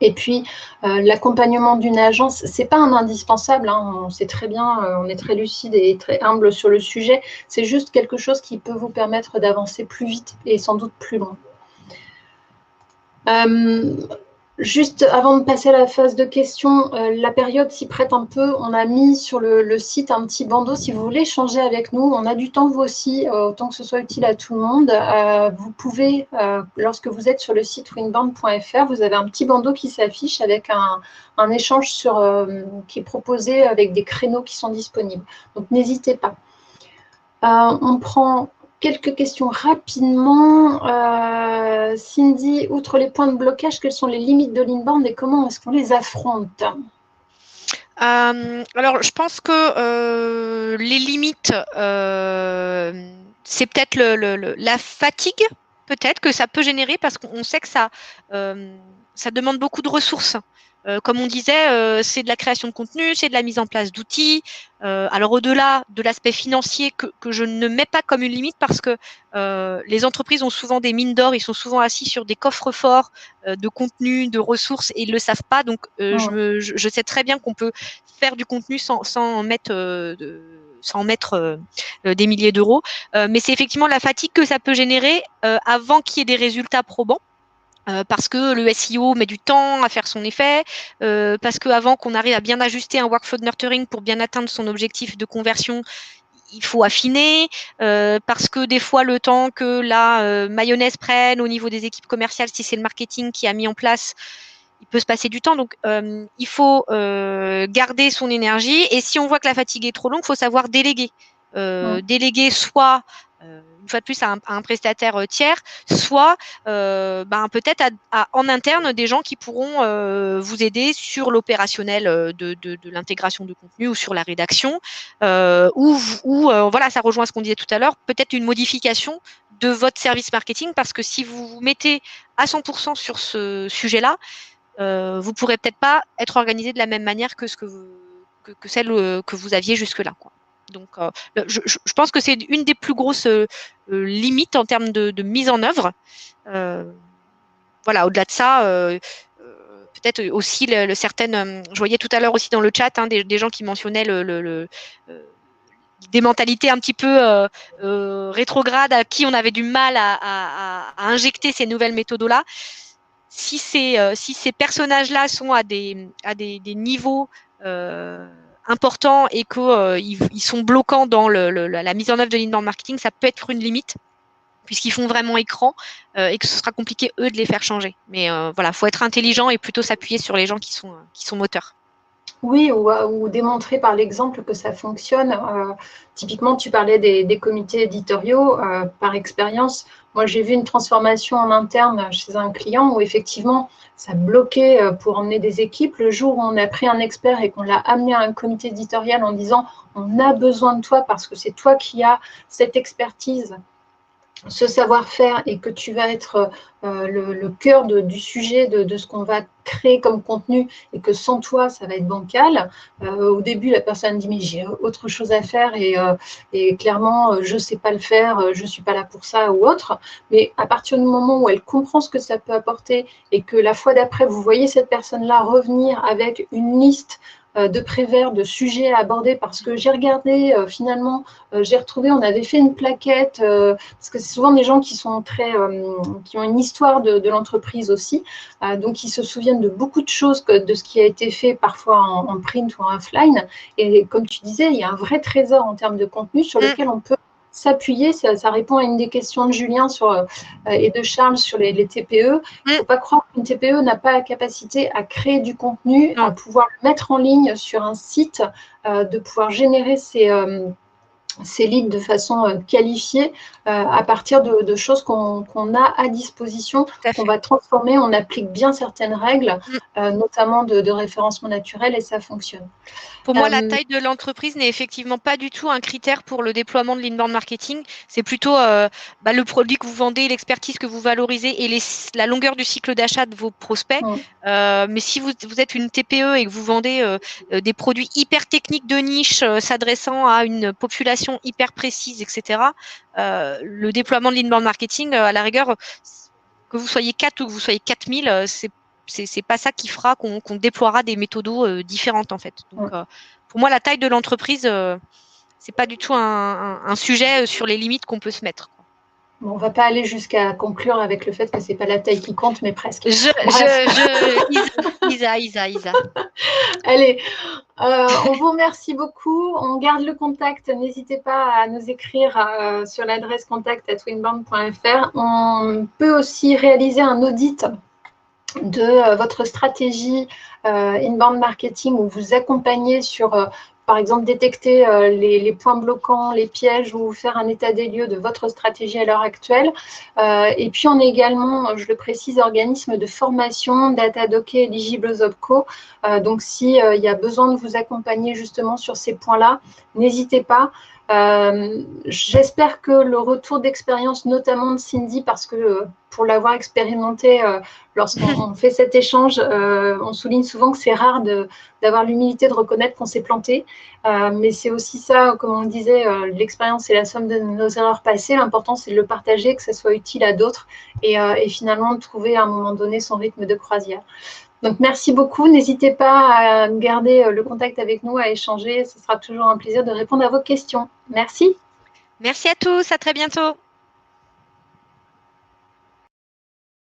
Et puis, l'accompagnement d'une agence, ce n'est pas un indispensable, hein, on sait très bien, on est très lucide et très humble sur le sujet, c'est juste quelque chose qui peut vous permettre d'avancer plus vite et sans doute plus loin. Juste avant de passer à la phase de questions, la période s'y prête un peu. On a mis sur le site un petit bandeau. Si vous voulez échanger avec nous, on a du temps vous aussi, autant que ce soit utile à tout le monde. Vous pouvez, lorsque vous êtes sur le site winbound.fr, vous avez un petit bandeau qui s'affiche avec un échange qui est proposé avec des créneaux qui sont disponibles. Donc, n'hésitez pas. On prend quelques questions rapidement. Cindy, outre les points de blocage, quelles sont les limites de l'inbound et comment est-ce qu'on les affronte ? Alors, je pense que les limites, c'est peut-être la fatigue, peut-être que ça peut générer parce qu'on sait que ça demande beaucoup de ressources. Comme on disait, c'est de la création de contenu, c'est de la mise en place d'outils. Alors au-delà de l'aspect financier que je ne mets pas comme une limite parce que les entreprises ont souvent des mines d'or, ils sont souvent assis sur des coffres forts de contenu, de ressources et ils le savent pas. Donc je sais très bien qu'on peut faire du contenu sans mettre des milliers d'euros. Mais c'est effectivement la fatigue que ça peut générer avant qu'il y ait des résultats probants. Parce que le SEO met du temps à faire son effet, parce qu'avant qu'on arrive à bien ajuster un workflow de nurturing pour bien atteindre son objectif de conversion, il faut affiner, parce que des fois, le temps que la mayonnaise prenne au niveau des équipes commerciales, si c'est le marketing qui a mis en place, il peut se passer du temps. Donc, il faut garder son énergie. Et si on voit que la fatigue est trop longue, il faut savoir déléguer. Déléguer soit une fois de plus à un prestataire tiers, soit peut-être en interne des gens qui pourront vous aider sur l'opérationnel de l'intégration de contenu ou sur la rédaction, ou voilà, ça rejoint ce qu'on disait tout à l'heure, peut-être une modification de votre service marketing, parce que si vous vous mettez à 100% sur ce sujet-là, vous pourrez peut-être pas être organisé de la même manière que celle que vous aviez jusque-là, quoi. Donc, je pense que c'est une des plus grosses limites en termes de mise en œuvre. Voilà, au-delà de ça, peut-être aussi certaines. Je voyais tout à l'heure aussi dans le chat des gens qui mentionnaient des mentalités un petit peu rétrogrades à qui on avait du mal à injecter ces nouvelles méthodes-là. Si ces personnages-là sont à des niveaux importants et qu'ils sont bloquants dans la mise en œuvre de l'inbound marketing, ça peut être une limite puisqu'ils font vraiment écran et que ce sera compliqué, eux, de les faire changer. Mais voilà, il faut être intelligent et plutôt s'appuyer sur les gens qui sont moteurs. Oui, ou démontrer par l'exemple que ça fonctionne. Typiquement, tu parlais des comités éditoriaux. Par expérience, moi, j'ai vu une transformation en interne chez un client où effectivement, ça bloquait pour emmener des équipes. Le jour où on a pris un expert et qu'on l'a amené à un comité éditorial en disant « on a besoin de toi parce que c'est toi qui as cette expertise », ce savoir-faire et que tu vas être le cœur du sujet de ce qu'on va créer comme contenu et que sans toi, ça va être bancal. Au début, la personne dit « mais j'ai autre chose à faire et clairement, je ne sais pas le faire, je ne suis pas là pour ça ou autre ». Mais à partir du moment où elle comprend ce que ça peut apporter et que la fois d'après, vous voyez cette personne-là revenir avec une liste de prévers, de sujets à aborder parce que j'ai regardé, finalement, j'ai retrouvé, on avait fait une plaquette, parce que c'est souvent des gens qui sont qui ont une histoire de l'entreprise aussi, donc ils se souviennent de beaucoup de choses, de ce qui a été fait parfois en print ou en offline. Et comme tu disais, il y a un vrai trésor en termes de contenu sur lequel on peut s'appuyer. Ça répond à une des questions de Julien et de Charles sur les TPE. Il ne faut pas croire qu'une TPE n'a pas la capacité à créer du contenu, à pouvoir le mettre en ligne sur un site, de pouvoir générer ces leads de façon qualifiée à partir de choses qu'on a à disposition, qu'on va transformer. On applique bien certaines règles, notamment de référencement naturel, et ça fonctionne. Pour moi, la taille de l'entreprise n'est effectivement pas du tout un critère pour le déploiement de l'inbound marketing. C'est plutôt le produit que vous vendez, l'expertise que vous valorisez et la longueur du cycle d'achat de vos prospects. Mais si vous êtes une TPE et que vous vendez des produits hyper techniques de niche s'adressant à une population hyper précise, etc., le déploiement de l'inbound marketing, à la rigueur, que vous soyez 4 ou que vous soyez 4000, c'est pas ça qui fera qu'on déploiera des méthodos différentes, en fait. Donc, pour moi, la taille de l'entreprise, c'est pas du tout un sujet sur les limites qu'on peut se mettre. Bon, on ne va pas aller jusqu'à conclure avec le fait que ce n'est pas la taille qui compte, mais presque. Isa. Allez, on vous remercie beaucoup. On garde le contact. N'hésitez pas à nous écrire sur l'adresse contact@winbound.fr. On peut aussi réaliser un audit de votre stratégie inbound marketing où vous accompagnez sur, par exemple, détecter les points bloquants, les pièges ou faire un état des lieux de votre stratégie à l'heure actuelle. Et puis, on est également, je le précise, organisme de formation, Datadocké éligible aux OPCO. Donc, s'il y a besoin de vous accompagner justement sur ces points-là, n'hésitez pas. J'espère que le retour d'expérience, notamment de Cindy, parce que pour l'avoir expérimenté, lorsqu'on fait cet échange, on souligne souvent que c'est rare d'avoir l'humilité de reconnaître qu'on s'est planté. Mais c'est aussi ça, comme on le disait, l'expérience est la somme de nos erreurs passées. L'important, c'est de le partager, que ça soit utile à d'autres et finalement de trouver à un moment donné son rythme de croisière. Donc, merci beaucoup. N'hésitez pas à garder le contact avec nous, à échanger. Ce sera toujours un plaisir de répondre à vos questions. Merci. Merci à tous, à très bientôt.